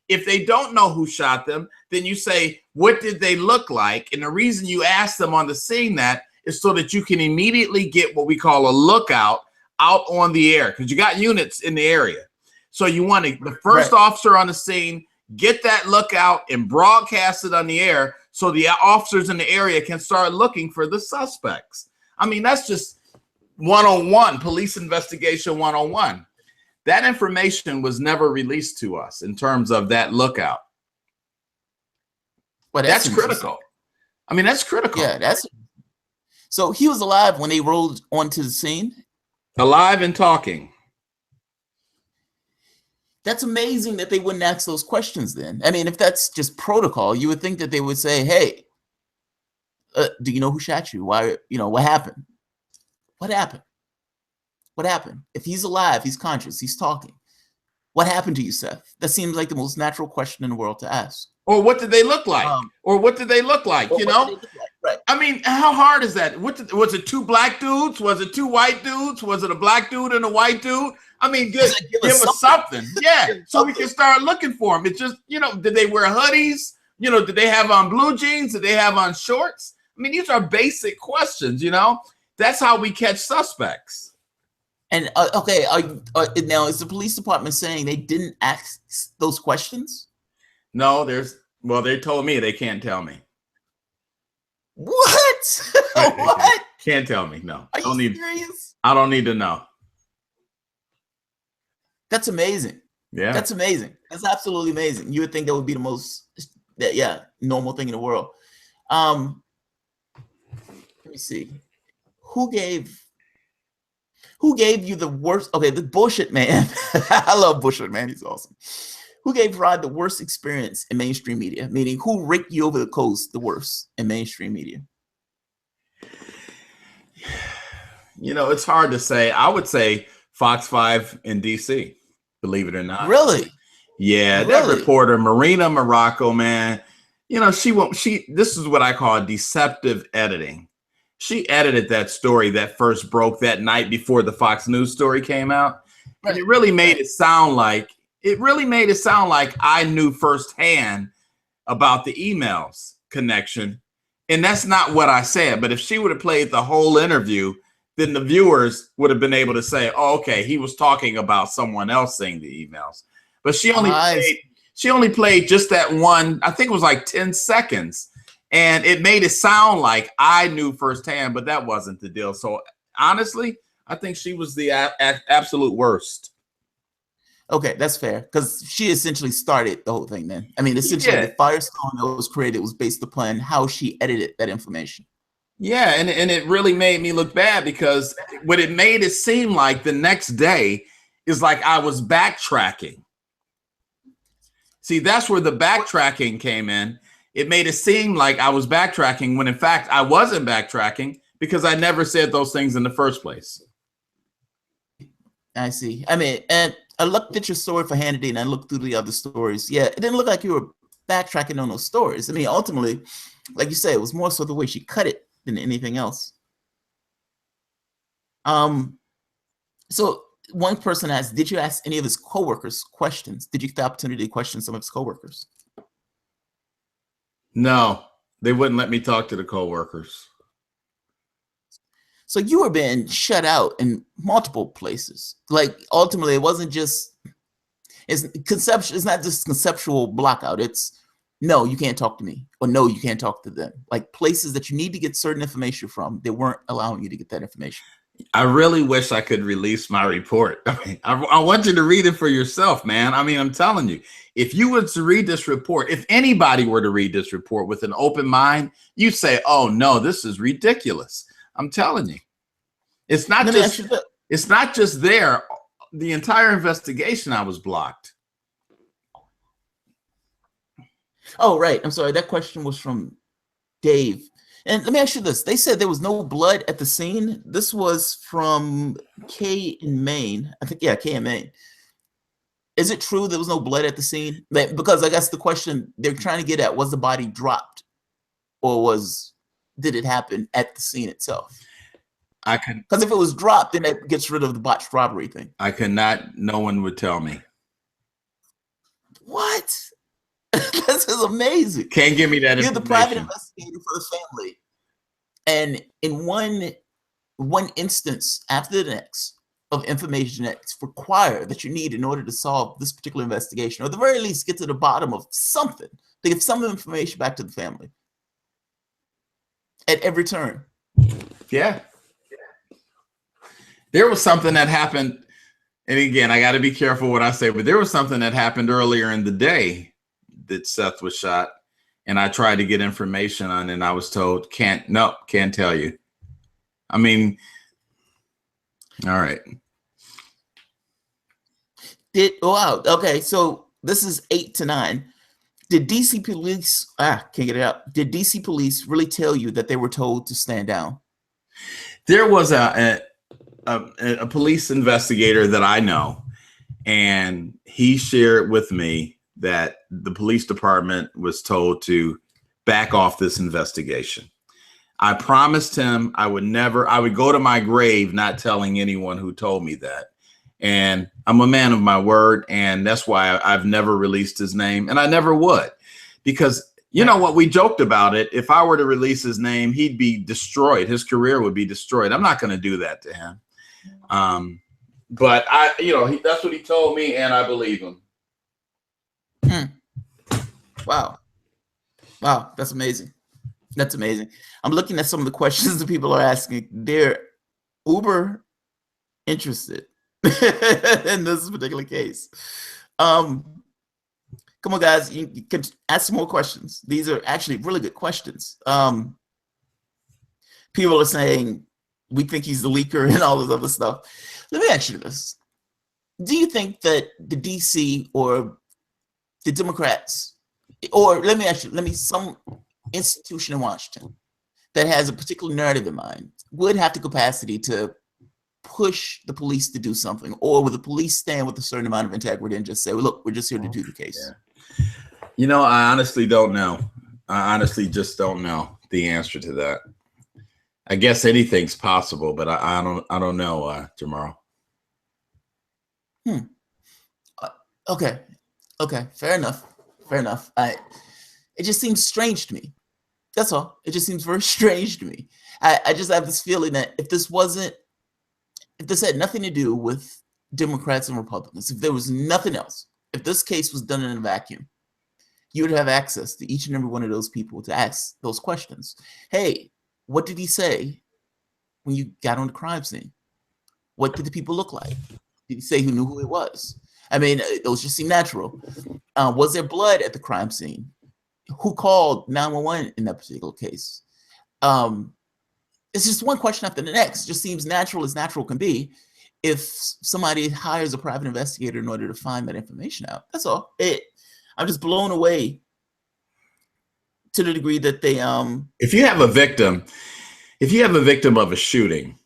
If they don't know who shot them, then you say, what did they look like? And the reason you ask them on the scene that is so that you can immediately get what we call a lookout out on the air, because you got units in the area. So you want to, the first officer on the scene, get that lookout and broadcast it on the air so the officers in the area can start looking for the suspects. I mean, that's just 101, police investigation 101. That information was never released to us in terms of that lookout. Well, that's critical. I mean, that's critical. Yeah, that's so he was alive when they rolled onto the scene. Alive and talking. That's amazing that they wouldn't ask those questions then. I mean, if that's just protocol, you would think that they would say, hey, do you know who shot you? Why, you know, what happened? What happened? What happened? If he's alive, he's conscious, he's talking. What happened to you, Seth? That seems like the most natural question in the world to ask. Or what did they look like? Or what did they look like? You know? Right. I mean, how hard is that? Was it two black dudes? Was it two white dudes? Was it a black dude and a white dude? I mean, give us something. Yeah, so we can start looking for them. It's just, you know, did they wear hoodies? You know, did they have on blue jeans? Did they have on shorts? I mean, these are basic questions, you know? That's how we catch suspects. And, okay, now is the police department saying they didn't ask those questions? No, well, they told me they can't tell me. What? What? Can't tell me, no. Are you serious? I don't need to know. That's amazing. Yeah. That's amazing. That's absolutely amazing. You would think that would be the most, normal thing in the world. Let me see. Who gave you the worst? Okay, the bullshit man. I love bullshit man. He's awesome. Who gave Rod the worst experience in mainstream media? Meaning, who raked you over the coast the worst in mainstream media? You know, it's hard to say. I would say Fox 5 in DC. Believe it or not. Really? Yeah, really? That reporter, Marina Morocco, man, you know, this is what I call deceptive editing. She edited that story that first broke that night before the Fox News story came out. Right. And it really made it sound like I knew firsthand about the emails connection. And that's not what I said. But if she would have played the whole interview, then the viewers would have been able to say, oh, okay, he was talking about someone else saying the emails. But she only played just that one, I think it was like 10 seconds. And it made it sound like I knew firsthand, but that wasn't the deal. So honestly, I think she was the absolute worst. Okay, that's fair, because she essentially started the whole thing then. I mean, essentially the firestorm that was created was based upon how she edited that information. Yeah, and it really made me look bad, because what it made it seem like the next day is like I was backtracking. See, that's where the backtracking came in. It made it seem like I was backtracking when in fact I wasn't backtracking, because I never said those things in the first place. I see. I mean, and I looked at your story for Hannity and I looked through the other stories. Yeah, it didn't look like you were backtracking on those stories. I mean, ultimately, like you said, it was more so the way she cut it than anything else. So one person asked, did you ask any of his coworkers questions? Did you get the opportunity to question some of his coworkers? No, they wouldn't let me talk to the coworkers. So you were being shut out in multiple places. Like ultimately, it wasn't just it's conceptual. It's not just conceptual blockout. It's no, you can't talk to me, or no, you can't talk to them. Like places that you need to get certain information from, they weren't allowing you to get that information. I really wish I could release my report. I mean, I want you to read it for yourself, man. I mean, I'm telling you, if you were to read this report, if anybody were to read this report with an open mind, you'd say, oh no, this is ridiculous. I'm telling you, it's not just there. The entire investigation, I was blocked. Oh, right. I'm sorry. That question was from Dave. And let me ask you this. They said there was no blood at the scene. This was from Kay in Maine. I think, yeah, Kay in Maine. Is it true there was no blood at the scene? Because I guess the question they're trying to get at, was the body dropped, or did it happen at the scene itself? Because if it was dropped, then that gets rid of the botched robbery thing. I cannot. No one would tell me. What? This is amazing. Can't give me that information. You're the private investigator for the family, and in one instance after the next of information that's required that you need in order to solve this particular investigation, or at the very least get to the bottom of something, to give some information back to the family at every turn. Yeah. There was something that happened, and again, I got to be careful what I say, but there was something that happened earlier in the day that Seth was shot, and I tried to get information on it, and I was told, can't tell you. I mean, all right. Wow. Okay, so this is 8 to 9. Did DC police, can't get it out. Did DC police really tell you that they were told to stand down? There was a police investigator that I know, and he shared with me that the police department was told to back off this investigation. I promised him I would go to my grave not telling anyone who told me that. And I'm a man of my word, and that's why I've never released his name, and I never would. Because you know what, we joked about it. If I were to release his name, he'd be destroyed. His career would be destroyed. I'm not going to do that to him. But that's what he told me, and I believe him. Wow. That's amazing. That's amazing. I'm looking at some of the questions that people are asking. They're uber interested in this particular case. Come on, guys. You can ask some more questions. These are actually really good questions. People are saying, we think he's the leaker and all this other stuff. Let me ask you this. Do you think that the DC or the Democrats, or some institution in Washington that has a particular narrative in mind would have the capacity to push the police to do something, or would the police stand with a certain amount of integrity and just say, well, look, we're just here to do the case? Yeah. I honestly don't know. I honestly just don't know the answer to that. I guess anything's possible, but I don't know, Jamaro. Okay. Fair enough. It just seems strange to me. That's all. It just seems very strange to me. I just have this feeling that if this had nothing to do with Democrats and Republicans, if there was nothing else, if this case was done in a vacuum, you would have access to each and every one of those people to ask those questions. Hey, what did he say when you got on the crime scene? What did the people look like? Did he say who knew who it was? I mean, those just seem natural. Was there blood at the crime scene? Who called 911 in that particular case? It's just one question after the next. It just seems natural as natural can be if somebody hires a private investigator in order to find that information out. That's all. I'm just blown away to the degree that they if you have a victim of a shooting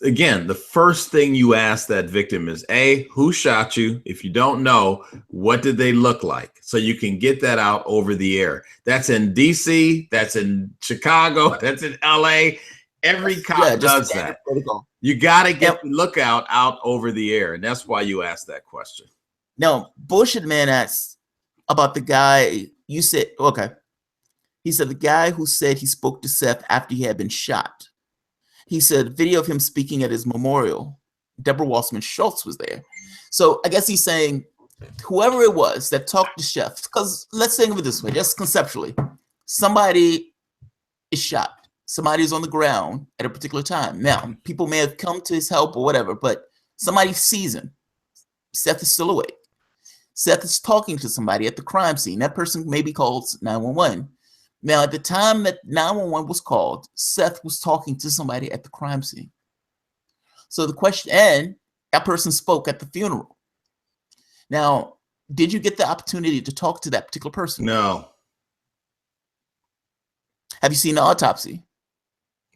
Again, the first thing you ask that victim is, A, who shot you? If you don't know, what did they look like? So you can get that out over the air. That's in DC, that's in Chicago, that's in LA. Every cop does that. You got to get the lookout out over the air. And that's why you asked that question. Now, Bullshit Man asks about the guy you said, okay. He said the guy who said he spoke to Seth after he had been shot. He said video of him speaking at his memorial. Deborah Walsman Schultz was there. So I guess he's saying whoever it was that talked to Seth, because let's think of it this way, just conceptually. Somebody is shot. Somebody is on the ground at a particular time. Now, people may have come to his help or whatever, but somebody sees him. Seth is still awake. Seth is talking to somebody at the crime scene. That person maybe calls 911. Now, at the time that 911 was called, Seth was talking to somebody at the crime scene. So the question, and that person spoke at the funeral. Now, did you get the opportunity to talk to that particular person? No. Have you seen the autopsy?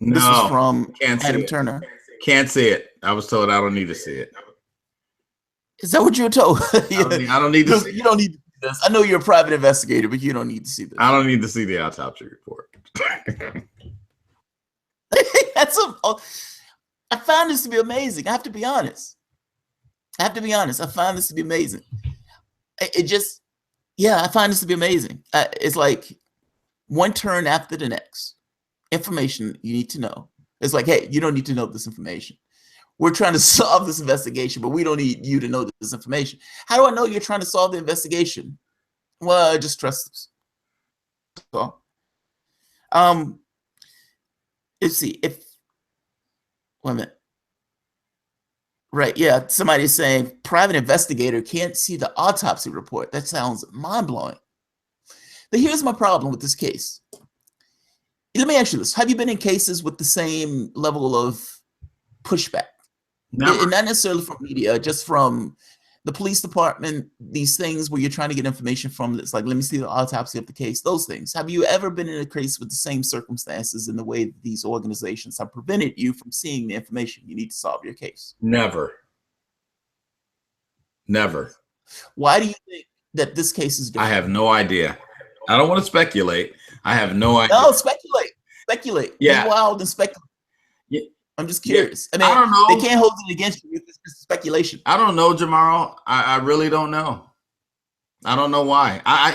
No. This was from Can't Adam see it. Turner. Can't see it. I was told I don't need to see it. Is that what you were told? I don't need to see it. You don't need to see this. I know you're a private investigator, but you don't need to see this. I don't need to see the autopsy report. I found this to be amazing. I have to be honest. I found this to be amazing. I find this to be amazing. It's like one turn after the next. Information you need to know. It's like, hey, you don't need to know this information. We're trying to solve this investigation, but we don't need you to know this information. How do I know you're trying to solve the investigation? Well, I just trust us. So, let's see wait a minute. Right, yeah, somebody's saying private investigator can't see the autopsy report. That sounds mind-blowing. But here's my problem with this case. Let me ask you this. Have you been in cases with the same level of pushback? Never. Not necessarily from media, just from the police department, these things where you're trying to get information from. It's like, let me see the autopsy of the case, those things. Have you ever been in a case with the same circumstances in the way that these organizations have prevented you from seeing the information you need to solve your case? Never. Why do you think that this case is different? I have no idea. I don't want to speculate. I have no idea. No, speculate. Yeah. Be wild and speculate. Yeah. I'm just curious. Yeah. I don't know. They can't hold it against you. It's just speculation. I don't know, Jamaro. I really don't know. I don't know why. I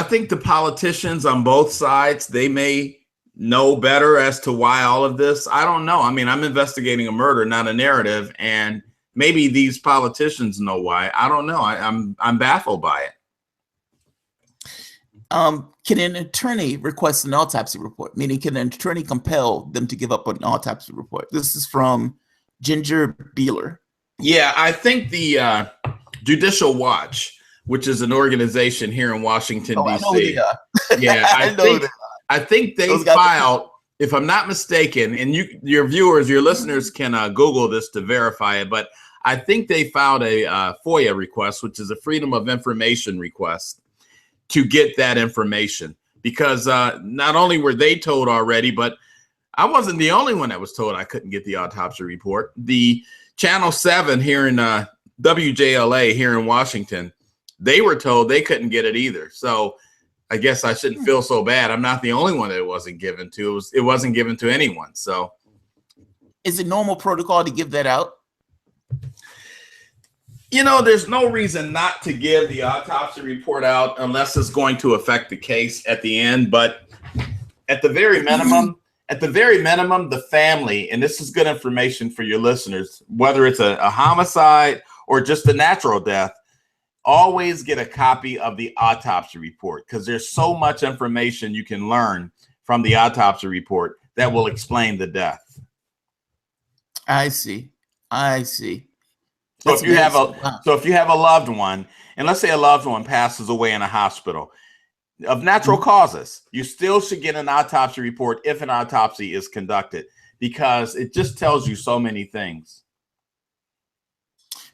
think the politicians on both sides, they may know better as to why all of this. I don't know. I mean, I'm investigating a murder, not a narrative, and maybe these politicians know why. I don't know. I'm baffled by it. Can an attorney request an autopsy report? Meaning, can an attorney compel them to give up an autopsy report? This is from Ginger Beeler. Yeah, I think the Judicial Watch, which is an organization here in Washington, D.C. I know who they are. Yeah, I think they filed, if I'm not mistaken, and your viewers, your listeners can Google this to verify it, but I think they filed a FOIA request, which is a Freedom of Information request, to get that information, because not only were they told already, but I wasn't the only one that was told I couldn't get the autopsy report. The Channel 7 here in WJLA here in Washington, they were told they couldn't get it either. So I guess I shouldn't feel so bad. I'm not the only one that it wasn't given to. It wasn't given to anyone. So is it normal protocol to give that out? There's no reason not to give the autopsy report out unless it's going to affect the case at the end. But at the very minimum, the family, and this is good information for your listeners, whether it's a homicide or just a natural death, always get a copy of the autopsy report, because there's so much information you can learn from the autopsy report that will explain the death. I see. So if you have a loved one, and let's say a loved one passes away in a hospital of natural causes, you still should get an autopsy report if an autopsy is conducted, because it just tells you so many things.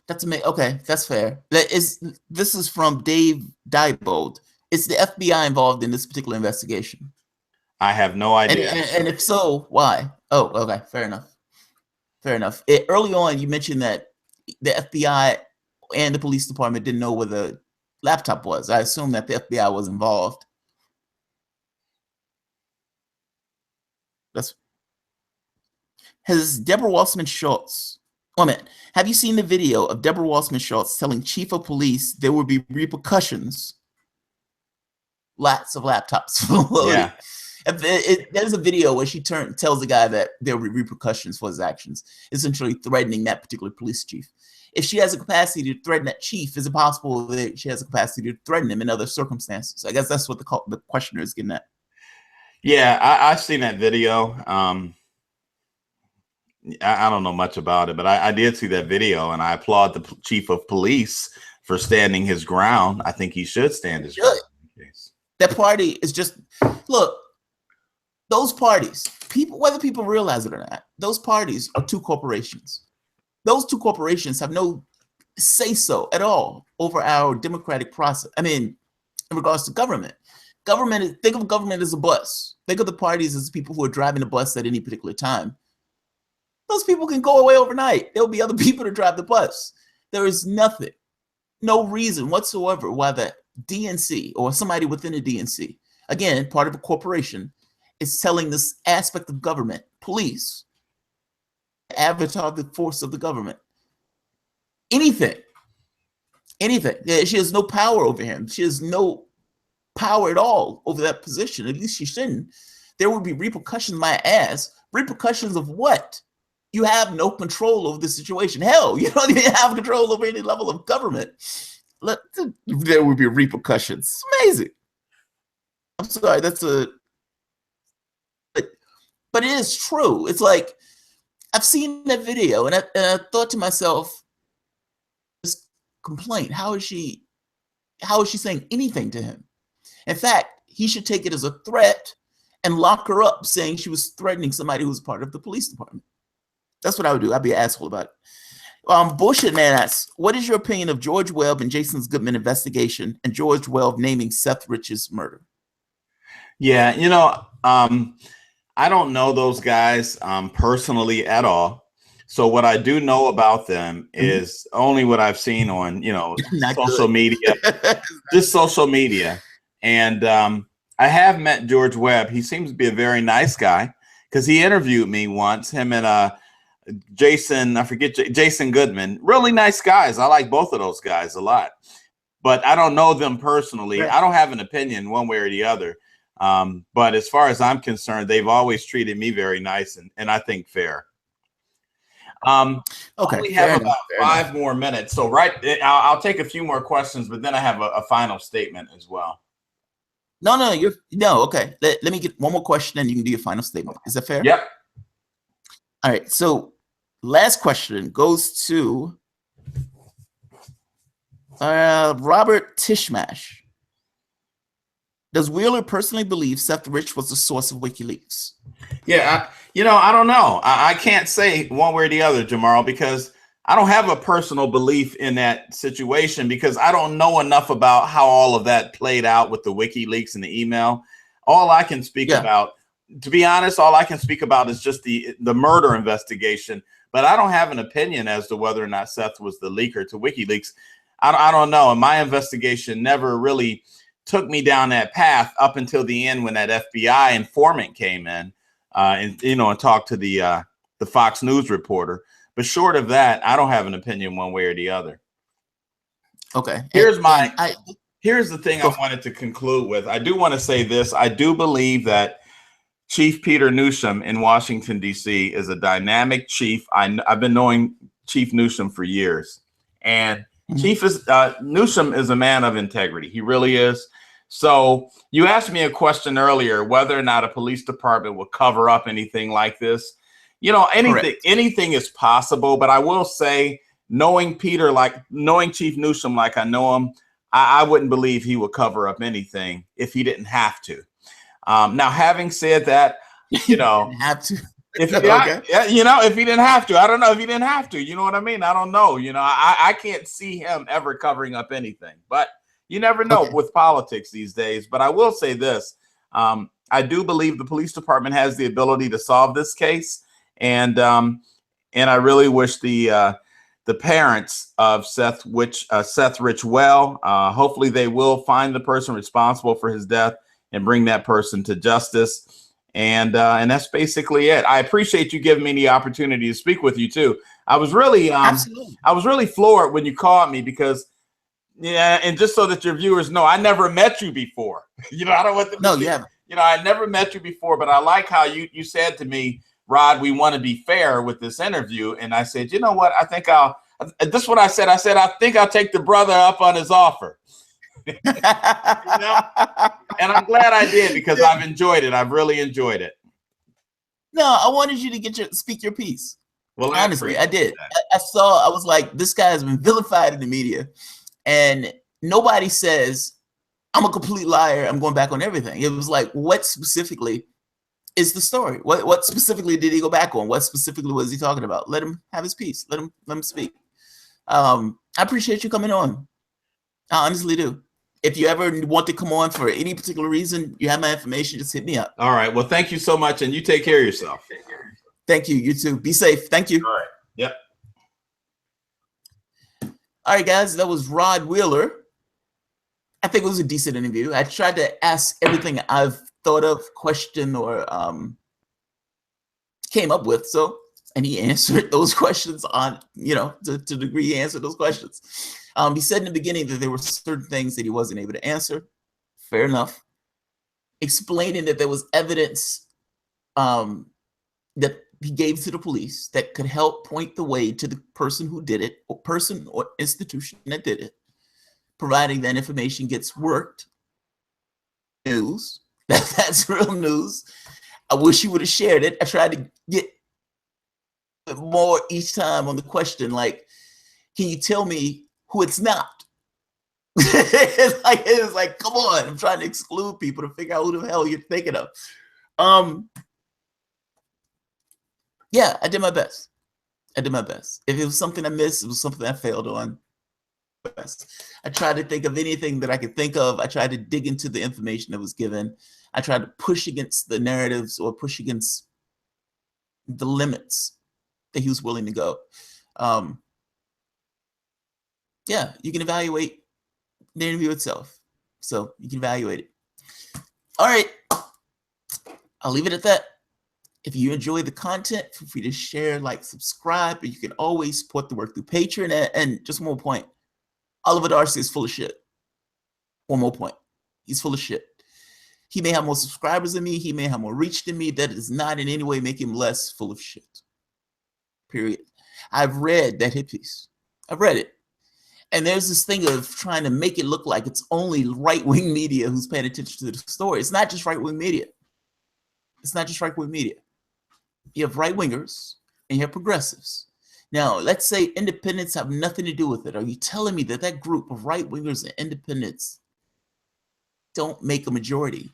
That's amazing. Okay, that's fair. This is from Dave Diebold. Is the FBI involved in this particular investigation? I have no idea. And if so, why? Oh, okay, fair enough. Fair enough. Early on, you mentioned that the FBI and the police department didn't know where the laptop was. I assume that the FBI was involved. That's Has Deborah Wasserman Schultz. Oh man, have you seen the video of Deborah Wasserman Schultz telling chief of police there would be repercussions? Lots of laptops loaded. Yeah. There's a video where she tells the guy that there will be repercussions for his actions, essentially threatening that particular police chief. If she has a capacity to threaten that chief, is it possible that she has a capacity to threaten him in other circumstances? I guess that's what the questioner is getting at. Yeah, I've seen that video. I don't know much about it, but I did see that video, and I applaud the chief of police for standing his ground. I think he should stand his ground. That party is just, look, those parties, whether people realize it or not, those parties are two corporations. Those two corporations have no say-so at all over our democratic process. I mean, in regards to government. Think of government as a bus. Think of the parties as people who are driving the bus at any particular time. Those people can go away overnight. There'll be other people to drive the bus. There is nothing, no reason whatsoever why the DNC or somebody within the DNC, again, part of a corporation, is telling this aspect of government, police, avatar the force of the government, anything. She has no power over him. She has no power at all over that position. At least she shouldn't. There would be repercussions, my ass. Repercussions of what? You have no control over the situation. Hell, you don't even have control over any level of government. There would be repercussions. It's amazing. I'm sorry, but it is true. It's like, I've seen that video and I thought to myself, this complaint, how is she saying anything to him? In fact, he should take it as a threat and lock her up, saying she was threatening somebody who was part of the police department. That's what I would do. I'd be an asshole about it. Bullshit Man asks, what is your opinion of George Webb and Jason Goodman investigation and George Webb naming Seth Rich's murder? Yeah, I don't know those guys personally at all. So what I do know about them is only what I've seen on, social media, just social media. And I have met George Webb. He seems to be a very nice guy because he interviewed me once, him and Jason Goodman, really nice guys. I like both of those guys a lot, but I don't know them personally. Right. I don't have an opinion one way or the other. But as far as I'm concerned, they've always treated me very nice and I think fair. Okay. We have about 5 more minutes. So I'll take a few more questions, but then I have a final statement as well. Okay. Let me get one more question and you can do your final statement. Is that fair? Yep. All right. So last question goes to Robert Tishmash. Does Wheeler personally believe Seth Rich was the source of WikiLeaks? Yeah, I don't know. I can't say one way or the other, Jamarl, because I don't have a personal belief in that situation because I don't know enough about how all of that played out with the WikiLeaks and the email. All I can speak about, to be honest, all I can speak about is just the murder investigation. But I don't have an opinion as to whether or not Seth was the leaker to WikiLeaks. I don't know. And my investigation never really took me down that path up until the end when that FBI informant came in and talked to the Fox News reporter. But short of that, I don't have an opinion one way or the other. Okay. Here's the thing I wanted to conclude with. I do want to say this. I do believe that Chief Peter Newsham in Washington, D.C. is a dynamic chief. I've been knowing Chief Newsham for years. And Newsham is a man of integrity. He really is. So you asked me a question earlier, whether or not a police department would cover up anything like this. Anything is possible. But I will say, knowing Chief Newsham like I know him, I wouldn't believe he would cover up anything if he didn't have to. Now, having said that, have to. If he didn't have to, I don't know if he didn't have to, you know what I mean? I don't know. I can't see him ever covering up anything, but you never know with politics these days. But I will say this. I I do believe the police department has the ability to solve this case, and I really wish the parents of Seth Rich well. Hopefully, they will find the person responsible for his death and bring that person to justice. And that's basically it. I appreciate you giving me the opportunity to speak with you too. I was really Absolutely. I was really floored when you called me because, yeah, and just so that your viewers know, I never met you before. You know, I don't want them to No, see, you haven't. you know, I never met you before, but I like how you said to me, Rod, we want to be fair with this interview. And I said, you know what? I think this is what I said. I said, I think I'll take the brother up on his offer. You know? And I'm glad I did because I've enjoyed it. I've really enjoyed it. No, I wanted you to speak your piece. Well, honestly, I did. I was like, this guy has been vilified in the media, and nobody says, I'm a complete liar, I'm going back on everything. It was like, what specifically is the story? What specifically did he go back on? What specifically was he talking about? Let him have his piece. Let him speak. I appreciate you coming on. I honestly do. If you ever want to come on for any particular reason, you have my information, just hit me up. All right. Well, thank you so much, and you take care of yourself. Thank you. You too. Be safe. Thank you. All right. Yep. All right, guys. That was Rod Wheeler. I think it was a decent interview. I tried to ask everything I've thought of, questioned, or came up with. And he answered those questions on, to the degree he answered those questions. He said in the beginning that there were certain things that he wasn't able to answer. Fair enough. Explaining that there was evidence that he gave to the police that could help point the way to the person who did it, or person or institution that did it, providing that information gets worked. News. That's real news. I wish he would have shared it. I tried to get more each time on the question, like, can you tell me who it's not? It's like, come on, I'm trying to exclude people to figure out who the hell you're thinking of. Yeah, I did my best. If it was something I missed, it was something I failed on. I tried to think of anything that I could think of. I tried to dig into the information that was given. I tried to push against the narratives or push against the limits that he was willing to go. Yeah, you can evaluate the interview itself. So you can evaluate it. All right. I'll leave it at that. If you enjoy the content, feel free to share, like, subscribe, but you can always support the work through Patreon. And just one more point. Oliver Darcy is full of shit. One more point. He's full of shit. He may have more subscribers than me. He may have more reach than me. That does not in any way make him less full of shit. Period. I've read that hit piece. I've read it. And there's this thing of trying to make it look like it's only right-wing media who's paying attention to the story. It's not just right-wing media. It's not just right-wing media. You have right-wingers and you have progressives. Now, let's say independents have nothing to do with it. Are you telling me that that group of right-wingers and independents don't make a majority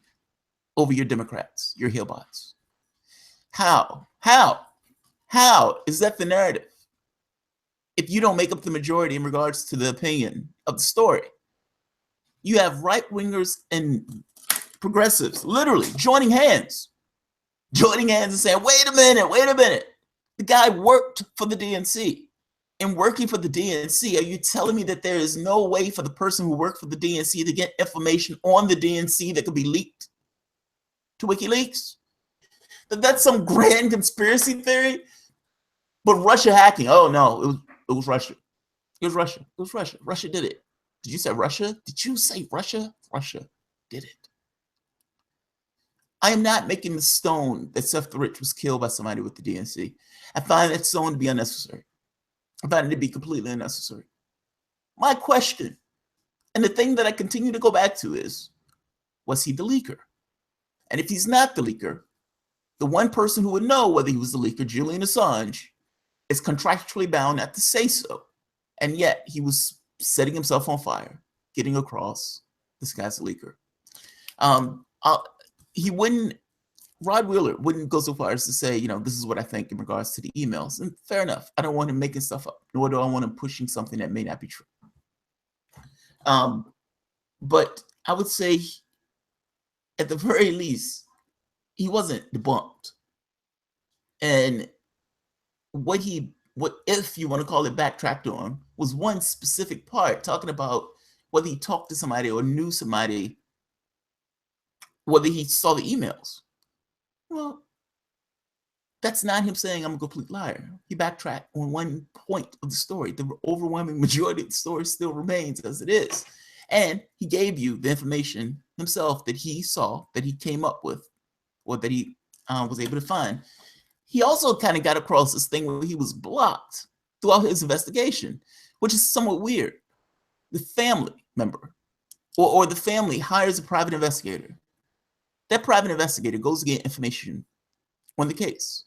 over your Democrats, your Hillbots? How is that the narrative? If you don't make up the majority in regards to the opinion of the story, you have right-wingers and progressives literally joining hands and saying, wait a minute. The guy worked for the DNC. In working for the DNC, are you telling me that there is no way for the person who worked for the DNC to get information on the DNC that could be leaked to WikiLeaks? That's some grand conspiracy theory? But Russia hacking, oh no, it was Russia. It was Russia. Russia did it. Did you say Russia? Did you say Russia? Russia did it. I am not making the stone that Seth Rich was killed by somebody with the DNC. I find that stone to be unnecessary. I find it to be completely unnecessary. My question, and the thing that I continue to go back to is, was he the leaker? And if he's not the leaker, the one person who would know whether he was the leaker, Julian Assange, is contractually bound not to say so. And yet he was setting himself on fire, getting across, this guy's a leaker. Rod Wheeler wouldn't go so far as to say, this is what I think in regards to the emails. And fair enough. I don't want him making stuff up, nor do I want him pushing something that may not be true. But I would say, at the very least, he wasn't debunked. And what if you want to call it backtracked on, was one specific part talking about whether he talked to somebody or knew somebody, whether he saw the emails. Well, that's not him saying I'm a complete liar. He backtracked on one point of the story. The overwhelming majority of the story still remains as it is. And he gave you the information himself that he saw, that he came up with, or that he was able to find. He also kind of got across this thing where he was blocked throughout his investigation, which is somewhat weird. The family member or the family hires a private investigator. That private investigator goes to get information on the case.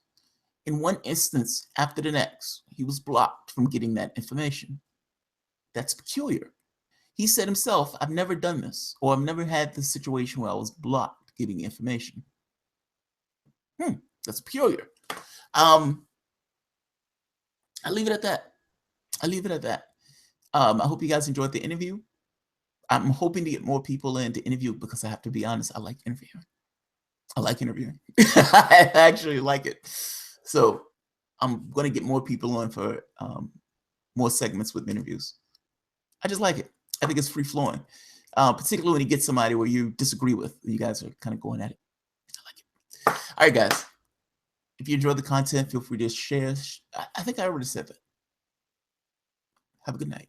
In one instance after the next, he was blocked from getting that information. That's peculiar. He said himself, I've never done this, or I've never had this situation where I was blocked getting information. That's peculiar. I leave it at that. I hope you guys enjoyed the interview. I'm hoping to get more people in to interview because I have to be honest, I like interviewing. I actually like it. So I'm going to get more people on for more segments with interviews. I just like it. I think it's free flowing, particularly when you get somebody where you disagree with. You guys are kind of going at it. I like it. All right, guys. If you enjoyed the content, feel free to share. I think I already said that. Have a good night.